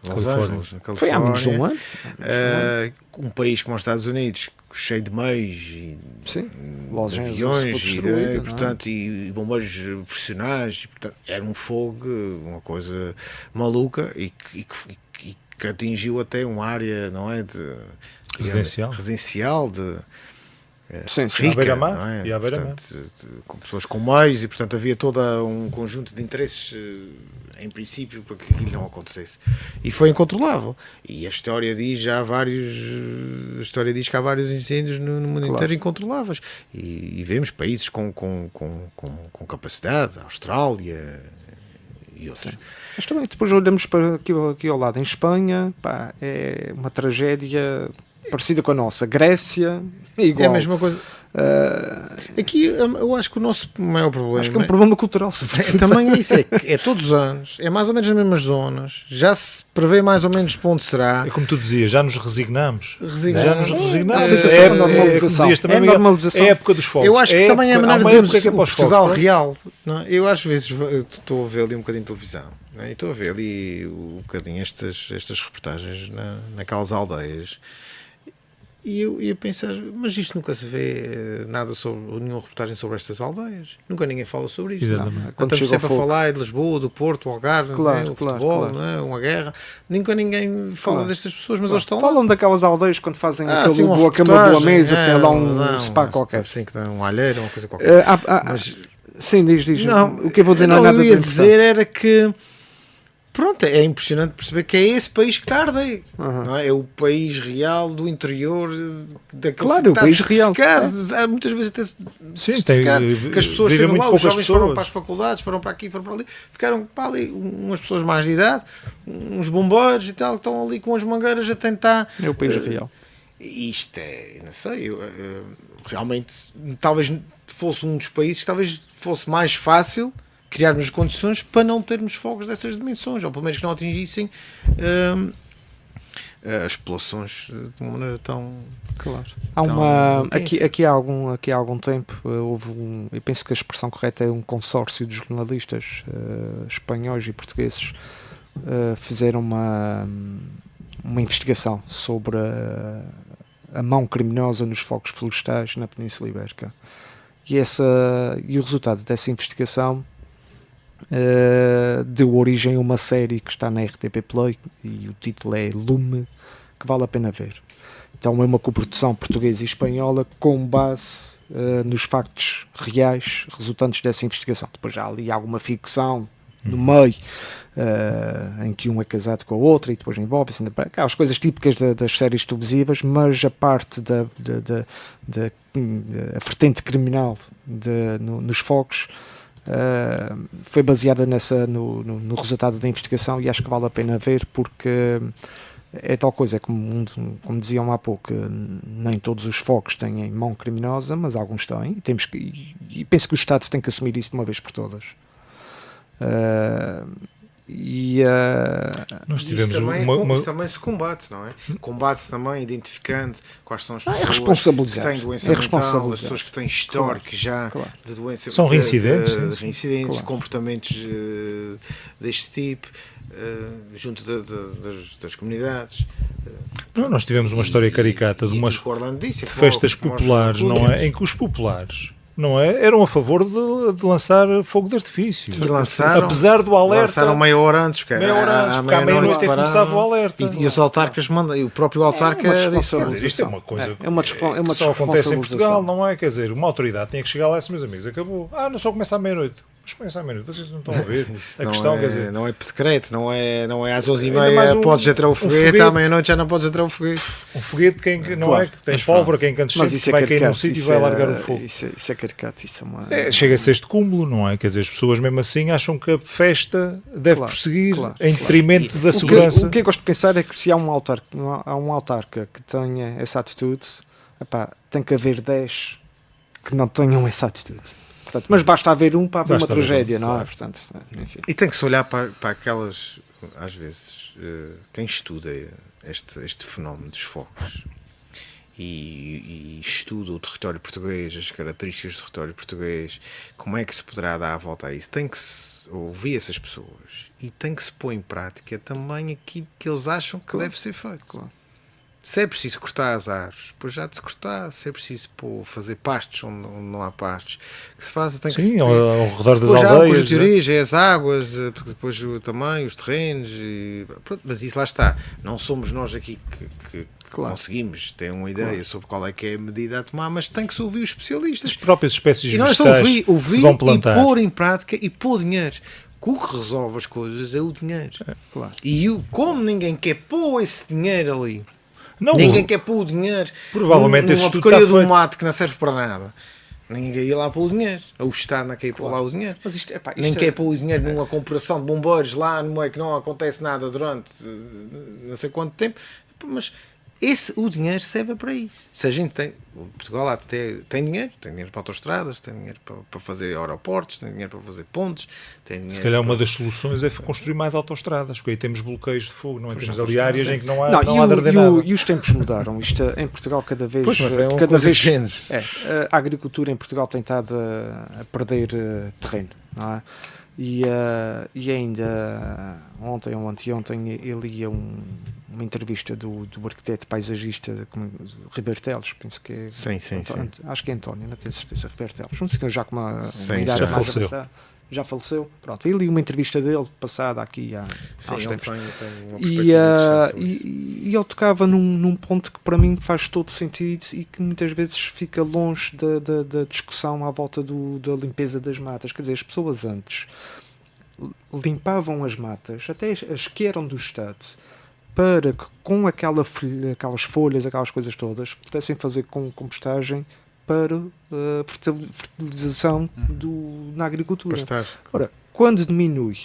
Los Angeles, na Califórnia. Foi há menos de um ano. Um país como os Estados Unidos, cheio de meios e Los aviões e bombeiros profissionais, e, portanto, era um fogo, uma coisa maluca e que atingiu até uma área, não é, de residencial rica, à beira-mar, não é? Com pessoas com meios, e portanto havia todo um conjunto de interesses em princípio para que aquilo não acontecesse, e foi incontrolável. E a história diz que há vários incêndios no mundo inteiro incontroláveis, e vemos países com capacidade, a Austrália e outros. Sim. Mas também depois olhamos para aqui ao lado, em Espanha, é uma tragédia parecida com a nossa. Grécia é igual. É a mesma coisa. Aqui eu acho que o nosso maior problema... Acho que é um problema cultural. Também é isso. É todos os anos. É mais ou menos nas mesmas zonas. Já se prevê mais ou menos para onde será. É como tu dizias, já nos resignamos. É normalização. É a época dos fogos. Eu acho que também é a maneira de ver o Portugal real. Não? Eu às vezes estou a ver ali um bocadinho de televisão. Não? E estou a ver ali um bocadinho estas reportagens naquelas aldeias. E eu ia pensar, mas isto nunca se vê nada sobre, nenhuma reportagem sobre estas aldeias. Nunca ninguém fala sobre isto. Estamos sempre a falar de Lisboa, do Porto, o Algarve, o futebol, não é? Uma guerra. Nunca ninguém fala destas pessoas, mas eles estão falam lá. Daquelas aldeias quando fazem aquele boa cama, boa mesa, que tem lá um spa qualquer. Assim, que dá um alheiro, uma coisa qualquer. Sim, diz. Não, o que eu vou dizer não é nada de interessante. O que eu ia dizer era que Pronto, é impressionante perceber que é esse país que está a arder. Não é? É o país real do interior daquele Claro, o país real. Há muitas vezes até Sim, que as pessoas vivem foram muito lá, os poucas jovens foram pessoas. para as faculdades, foram para aqui, foram para ali, ficaram para ali umas pessoas mais de idade, uns bombeiros e tal, que estão ali com as mangueiras a tentar. É o país real. Isto é, não sei, realmente talvez fosse um dos países que talvez fosse mais fácil criarmos condições para não termos fogos dessas dimensões, ou pelo menos que não atingissem as populações de uma maneira tão... Claro. intensa. Aqui há algum tempo houve eu penso que a expressão correta é um consórcio de jornalistas espanhóis e portugueses fizeram uma investigação sobre a mão criminosa nos fogos florestais na Península Ibérica. E o resultado dessa investigação deu origem a uma série que está na RTP Play e o título é Lume, que vale a pena ver. Então é uma coprodução portuguesa e espanhola com base nos factos reais resultantes dessa investigação. Depois já há ali alguma ficção no meio, em que um é casado com a outra e depois envolve-se, aquelas coisas típicas das séries televisivas, mas a parte da vertente criminal nos fogos foi baseada no resultado da investigação, e acho que vale a pena ver, porque é tal coisa, como diziam há pouco, nem todos os fogos têm mão criminosa, mas alguns têm, e penso que o Estado tem que assumir isso de uma vez por todas. Nós tivemos isso também se combate, não é? Combate-se também identificando quais são as pessoas que têm doença mental, as pessoas que têm histórico já de doença, são reincidentes, de comportamentos deste tipo, junto das comunidades. Nós tivemos uma história caricata de umas festas populares, não é? Em que os populares, não é, eram a favor de lançar fogo de artifício. E lançaram, apesar do alerta. Lançaram meia hora antes, porque à meia-noite começava o alerta. E os autarcas mandam, e o próprio autarca disse, quer dizer, isto é uma coisa que só acontece em Portugal, não é? Quer dizer, uma autoridade tinha que chegar lá e disse, meus amigos, acabou. Não só começa à meia-noite. Mas começa à meia-noite, vocês não estão a ver. A questão, quer dizer, não é por decreto, não é às 11h30 podes entrar o foguete, à meia-noite já não podes entrar o foguete. Um foguete não é que tem pólvora, quem incandescente, vai cair num sítio e vai largar o fogo. Isso é caricato, isso é uma... Chega-se a este cúmulo, não é? Quer dizer, as pessoas mesmo assim acham que a festa deve prosseguir em detrimento da segurança. O que eu gosto de pensar é que se há um autarca que tenha essa atitude, tem que haver 10 que não tenham essa atitude. Portanto, mas basta haver um para haver uma tragédia, não é? Portanto, enfim. E tem que se olhar para aquelas, às vezes, quem estuda este fenómeno dos fogos e estuda o território português, as características do território português, como é que se poderá dar a volta a isso? Tem que se ouvir essas pessoas e tem que se pôr em prática também aquilo que eles acham que deve ser feito. Claro. Se é preciso cortar as árvores, depois já de se cortar. Se é preciso fazer pastos onde não há pastos, que se faça, tem que sim, se... ao redor das depois aldeias. Já dirige, as águas, porque depois também os terrenos, pronto, mas isso lá está. Não somos nós aqui que conseguimos ter uma ideia sobre qual é que é a medida a tomar, mas tem que se ouvir os especialistas. As próprias espécies e nós vegetais ouvir se vão plantar. E pôr em prática e pôr dinheiro. O que resolve as coisas é o dinheiro. Claro. E como ninguém quer pôr esse dinheiro ali, não, ninguém quer pôr o dinheiro provavelmente numa porcaria de um mato que não serve para nada. Ninguém ia lá pôr o dinheiro. O Estado não quer pôr lá o dinheiro. Mas isto nem quer pôr o dinheiro numa corporação de bombeiros lá no meio que não acontece nada durante não sei quanto tempo. Mas o dinheiro serve para isso. Se a gente tem... Portugal lá tem dinheiro para autoestradas, tem dinheiro para fazer aeroportos, tem dinheiro para fazer pontes. Se calhar uma das soluções é construir mais autoestradas, porque aí temos bloqueios de fogo, não é? Temos ali áreas em que não há de arder nada. E os tempos mudaram. Isto em Portugal cada vez... a agricultura em Portugal tem estado a perder terreno, não é? E ainda ontem ou anteontem eu li uma entrevista do arquiteto paisagista Ribeiro Teles, penso que é sim. Acho que é António, não tenho certeza, Ribeiro Teles, um senhor já com uma idade já mais faleceu. avançada, já faleceu, pronto, eu li uma entrevista dele passada aqui há uns tempos e ele tocava num ponto que para mim faz todo sentido e que muitas vezes fica longe da discussão à volta da limpeza das matas. Quer dizer, as pessoas antes limpavam as matas, até as que eram do Estado, para que com aquelas folhas, aquelas coisas todas, pudessem fazer com compostagem para fertilização na agricultura. Pastar. Ora, quando diminui,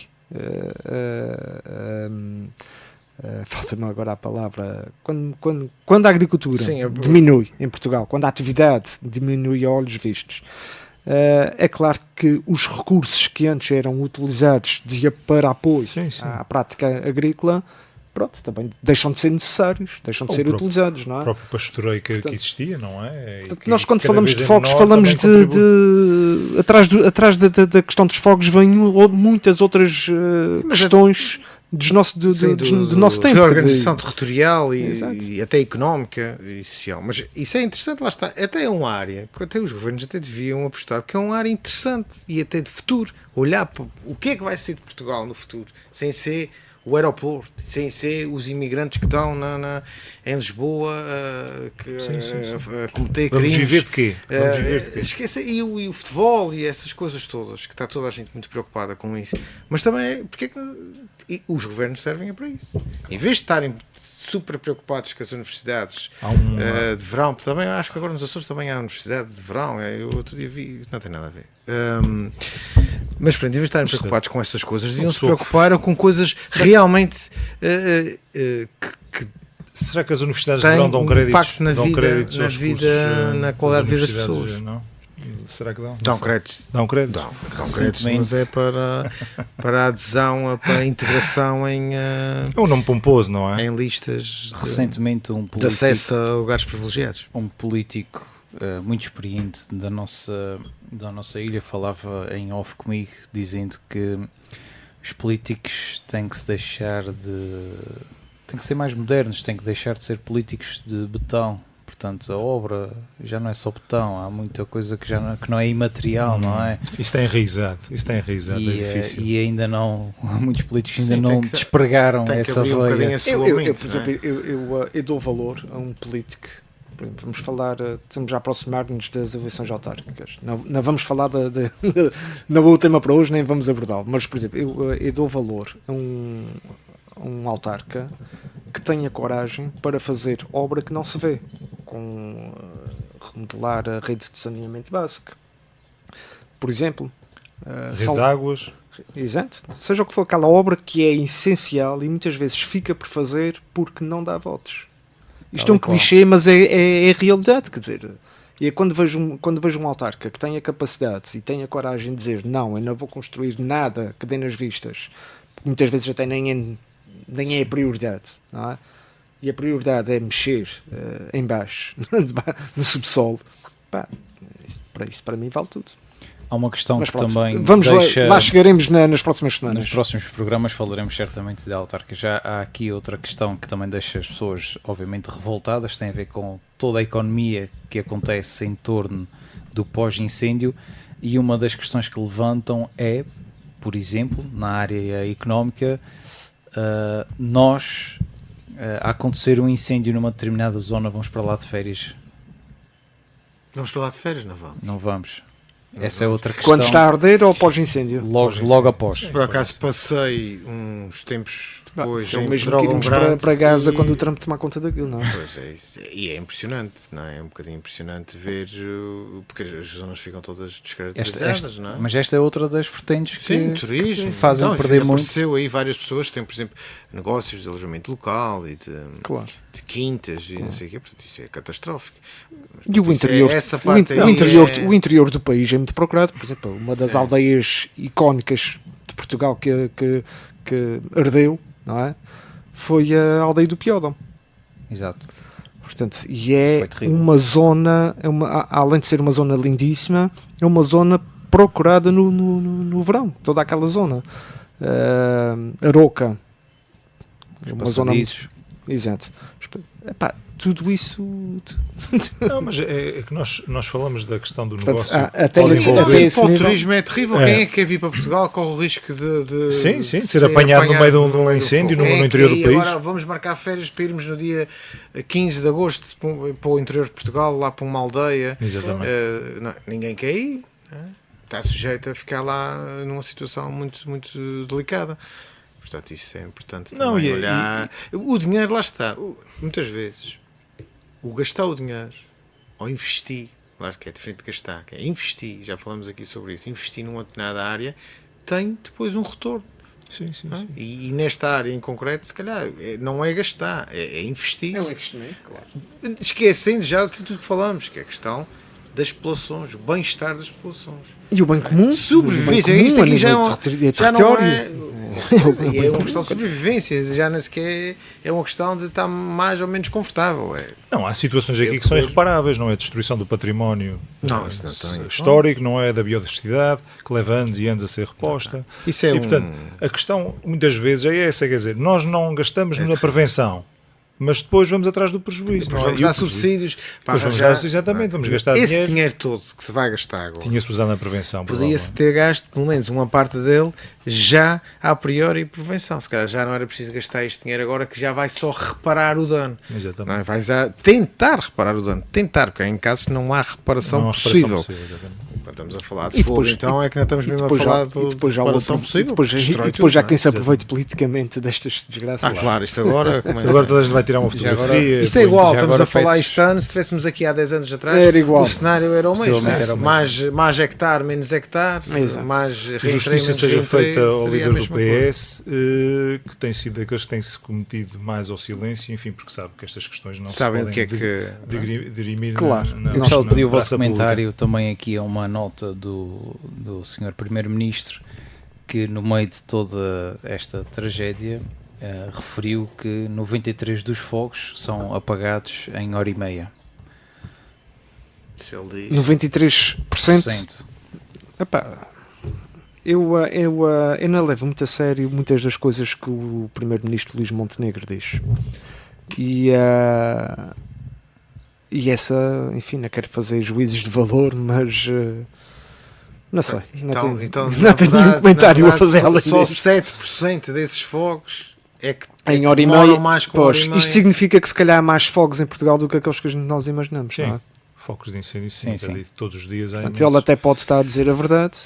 falta-me agora a palavra, quando a agricultura diminui em Portugal, quando a atividade diminui a olhos vistos, é claro que os recursos que antes eram utilizados para apoio à prática agrícola, pronto, também deixam de ser necessários, deixam de ser utilizados, não é? O próprio pastoreio que existia, não é? Nós quando falamos de fogos, falamos atrás da questão dos fogos vêm muitas outras questões do nosso tempo. Reorganização territorial e até económica e social. Mas isso é interessante, lá está. Até é uma área que até os governos até deviam apostar, porque é uma área interessante e até de futuro. Olhar para o que é que vai ser de Portugal no futuro, sem ser o aeroporto, sem ser os imigrantes que estão em Lisboa a cometer Vamos crimes. Viver de quê? Vamos viver de quê? Esqueça, e o futebol e essas coisas todas, que está toda a gente muito preocupada com isso. Mas também, porque é que os governos servem para isso? Em vez de estarem super preocupados com as universidades de verão, também acho que agora nos Açores também há universidade de verão, eu outro dia vi, não tem nada a ver. Mas pronto, em vez de estarem preocupados com estas coisas, deviam se preocupar com coisas realmente será que as universidades de verão dão créditos? Na vida, aos cursos, na qualidade de vida das pessoas. Não? Será que dão? Dão créditos. Dão créditos? Dão créditos, mas é para a adesão, para a integração em... É um nome pomposo, não é? Em listas recentemente de acesso a lugares privilegiados. Um político muito experiente da nossa ilha falava em off comigo, dizendo que os políticos têm que se deixar têm que ser mais modernos, têm que deixar de ser políticos de betão. Portanto, a obra já não é só betão, há muita coisa que não é imaterial, não é? Isso está enraizado, é difícil. E ainda não, muitos políticos ainda não despregaram essa veia. Por exemplo, eu dou valor a um político. Vamos falar, estamos a aproximar-nos das eleições autárquicas. Não vamos falar na última para hoje, nem vamos abordá-lo. Mas, por exemplo, eu dou valor a um autarca que tenha coragem para fazer obra que não se vê, com remodelar a rede de saneamento básico. Por exemplo, rede de águas. Exato. Seja o que for, aquela obra que é essencial e muitas vezes fica por fazer porque não dá votos. Isto é um clichê, mas é realidade, quer dizer, e é quando vejo um autarca que tem a capacidade e tem a coragem de dizer não, eu não vou construir nada que dê nas vistas, porque muitas vezes até nem é a prioridade, não é? E a prioridade é mexer em baixo, no subsolo. Para mim vale tudo. Há uma questão mas que pronto, também lá chegaremos nas próximas semanas. Nos próximos programas falaremos certamente de autarca. Já há aqui outra questão que também deixa as pessoas obviamente revoltadas, tem a ver com toda a economia que acontece em torno do pós-incêndio, e uma das questões que levantam é, por exemplo, na área económica, a acontecer um incêndio numa determinada zona, vamos para lá de férias? Vamos para lá de férias, não vamos? Não vamos. Essa é outra questão. Quando está a arder ou pós-incêndio? Logo após. Por acaso passei uns tempos depois é o em mesmo que irmos para Gaza quando o Trump tomar conta daquilo, não é? Pois é, isso. E é impressionante, não é? É um bocadinho impressionante ver, porque as zonas ficam todas descaracterizadas, não é? Mas esta é outra das vertentes que turismo, fazem perder muito. Apareceu aí várias pessoas que têm, por exemplo, negócios de alojamento local e de quintas e não sei o quê, portanto isso é catastrófico. Mas, e o interior do país é muito procurado, por exemplo, uma das aldeias icónicas de Portugal que ardeu, não é? Foi a aldeia do Piódão. Exato. Portanto, e é uma zona, além de ser uma zona lindíssima, é uma zona procurada no verão, toda aquela zona. Aroca, uma zona. Exato. Epá, tudo isso. Não, mas é que nós falamos da questão do negócio. Até o turismo é terrível. Quem é que quer vir para Portugal corre o risco de ser apanhado no meio de um incêndio no interior do país. Agora vamos marcar férias para irmos no dia 15 de agosto para o interior de Portugal, lá para uma aldeia. Exatamente. Ninguém quer ir. está sujeito a ficar lá numa situação muito, muito delicada. Portanto, isso é importante também olhar. O dinheiro, lá está. Muitas vezes, o gastar o dinheiro, ou investir, claro que é diferente de gastar, que é investir, já falamos aqui sobre isso, investir numa determinada área, tem depois um retorno. Sim. E nesta área em concreto, se calhar, não é gastar, é investir. É um investimento, claro. Esquecendo já aquilo que falamos, que é a questão das populações, o bem-estar das populações. E o bem comum? Sobrevivência, isto aqui já não é... É uma questão de sobrevivência, já nem sequer é uma questão de estar mais ou menos confortável. Não, há situações aqui que são irreparáveis, não é? A destruição do património histórico, não é? Da biodiversidade, que leva anos e anos a ser reposta. Isso é portanto, a questão muitas vezes é essa, quer dizer, nós não gastamos na prevenção, mas depois vamos atrás do prejuízo. Depois vamos dar subsídios. Exatamente, vamos gastar esse dinheiro todo que se vai gastar agora. Tinha-se usado na prevenção. Podia-se ter gasto, pelo menos uma parte dele, já a priori prevenção. Se calhar já não era preciso gastar este dinheiro agora, que já vai só reparar o dano. Exatamente. Não, vai tentar reparar o dano. Porque em casos não há reparação possível. Estamos a falar de fogo, então é que não estamos mesmo a falar de reparação possível. E depois já quem se aproveita politicamente destas desgraças. Claro, isto agora... Agora toda a gente vai tirar uma fotografia. Isto é igual, estamos a falar isto ano, se estivéssemos aqui há 10 anos atrás, era igual. O cenário era o mesmo. Mais hectare, menos hectare, mais justiça seja feita ao líder do PS, que tem sido daqueles que têm-se cometido mais ao silêncio, enfim, porque sabe que estas questões não sabem se podem dirimir. Claro. Eu gostava de pedir o vosso comentário também aqui a uma nota do Sr. Primeiro-Ministro, que no meio de toda esta tragédia referiu que 93 dos fogos são apagados em hora e meia. Se ele diz. 93%? Epá, eu não levo muito a sério muitas das coisas que o Primeiro-Ministro Luís Montenegro diz. E essa, enfim, não quero fazer juízos de valor, mas não sei. Não tenho nenhum comentário a fazer além disso. Só disso. 7% desses fogos é que em hora e meia. Mais pois, isto significa que se calhar há mais fogos em Portugal do que aqueles que nós imaginamos. Sim. Não é? Focos de incêndio, sim. Todos os dias. Portanto, ele até pode estar a dizer a verdade,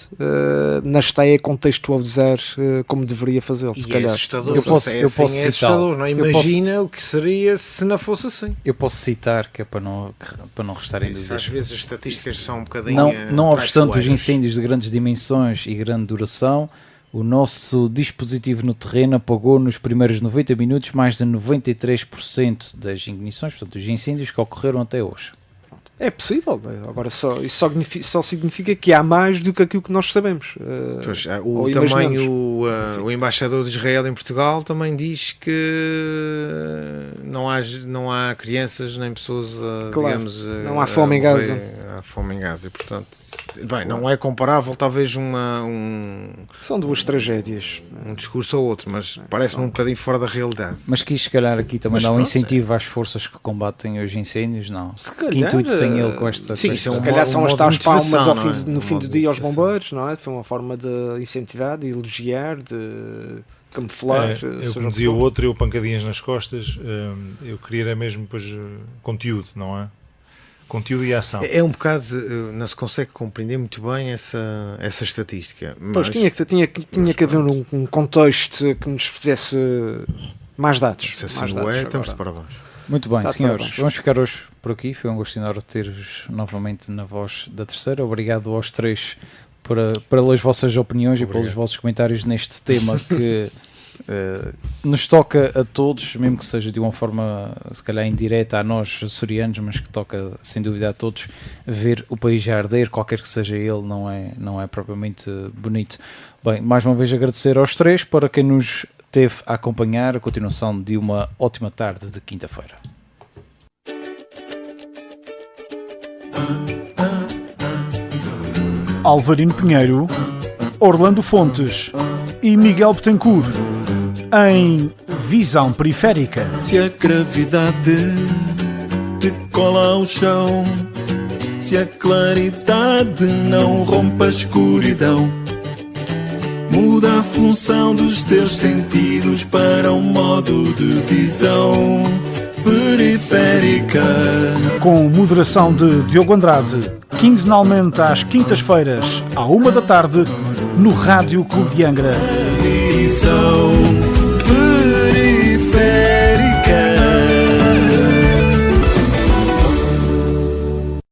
na esteia contextualizar como deveria fazê-lo. Se calhar. É assustador. Eu posso citar. Não imagina o que seria se não fosse assim. Eu posso citar, que é para não restarem dúvidas. Às vezes as estatísticas são um bocadinho. Não obstante os incêndios de grandes dimensões e grande duração, o nosso dispositivo no terreno apagou nos primeiros 90 minutos mais de 93% das ignições, portanto, dos incêndios que ocorreram até hoje. É possível, agora isso só significa que há mais do que aquilo que nós sabemos. O embaixador de Israel em Portugal também diz que não há crianças nem pessoas, digamos... Não há fome em Gaza. Há fome em Gaza, e portanto... Bem, não é comparável talvez São duas tragédias. Um discurso ou outro, mas parece-me um bocadinho fora da realidade. Mas quis, se calhar, aqui também dar um incentivo às forças que combatem os incêndios, não? Que intuito tem ele com esta... Sim, se calhar são as tais palmas no fim do dia aos bombeiros, não é? Foi uma forma de incentivar, de elogiar, de camuflar. Eu como dizia o outro, eu pancadinhas nas costas, eu queria mesmo depois conteúdo, não é? Conteúdo e ação. É um bocado, não se consegue compreender muito bem essa estatística. Mas... Pois tinha que haver um contexto que nos fizesse mais dados. Se assim o é, estamos de parabéns. Muito bem, senhores, vamos ficar hoje por aqui. Foi um gosto enorme ter-vos novamente na voz da terceira. Obrigado aos três pelas vossas opiniões e pelos vossos comentários neste tema que nos toca a todos, mesmo que seja de uma forma se calhar indireta a nós açorianos, mas que toca sem dúvida a todos. Ver o país já arder, qualquer que seja ele, não é propriamente bonito. Bem, mais uma vez agradecer aos três, para quem nos teve a acompanhar, a continuação de uma ótima tarde de quinta-feira. Alvarino Pinheiro, Orlando Fontes e Miguel Betancourt em Visão Periférica. Se a gravidade te cola ao chão, se a claridade não rompe a escuridão, muda a função dos teus sentidos para um modo de visão periférica. Com moderação de Diogo Andrade, quinzenalmente às quintas-feiras, à 1 da tarde, no Rádio Clube de Angra. Visão.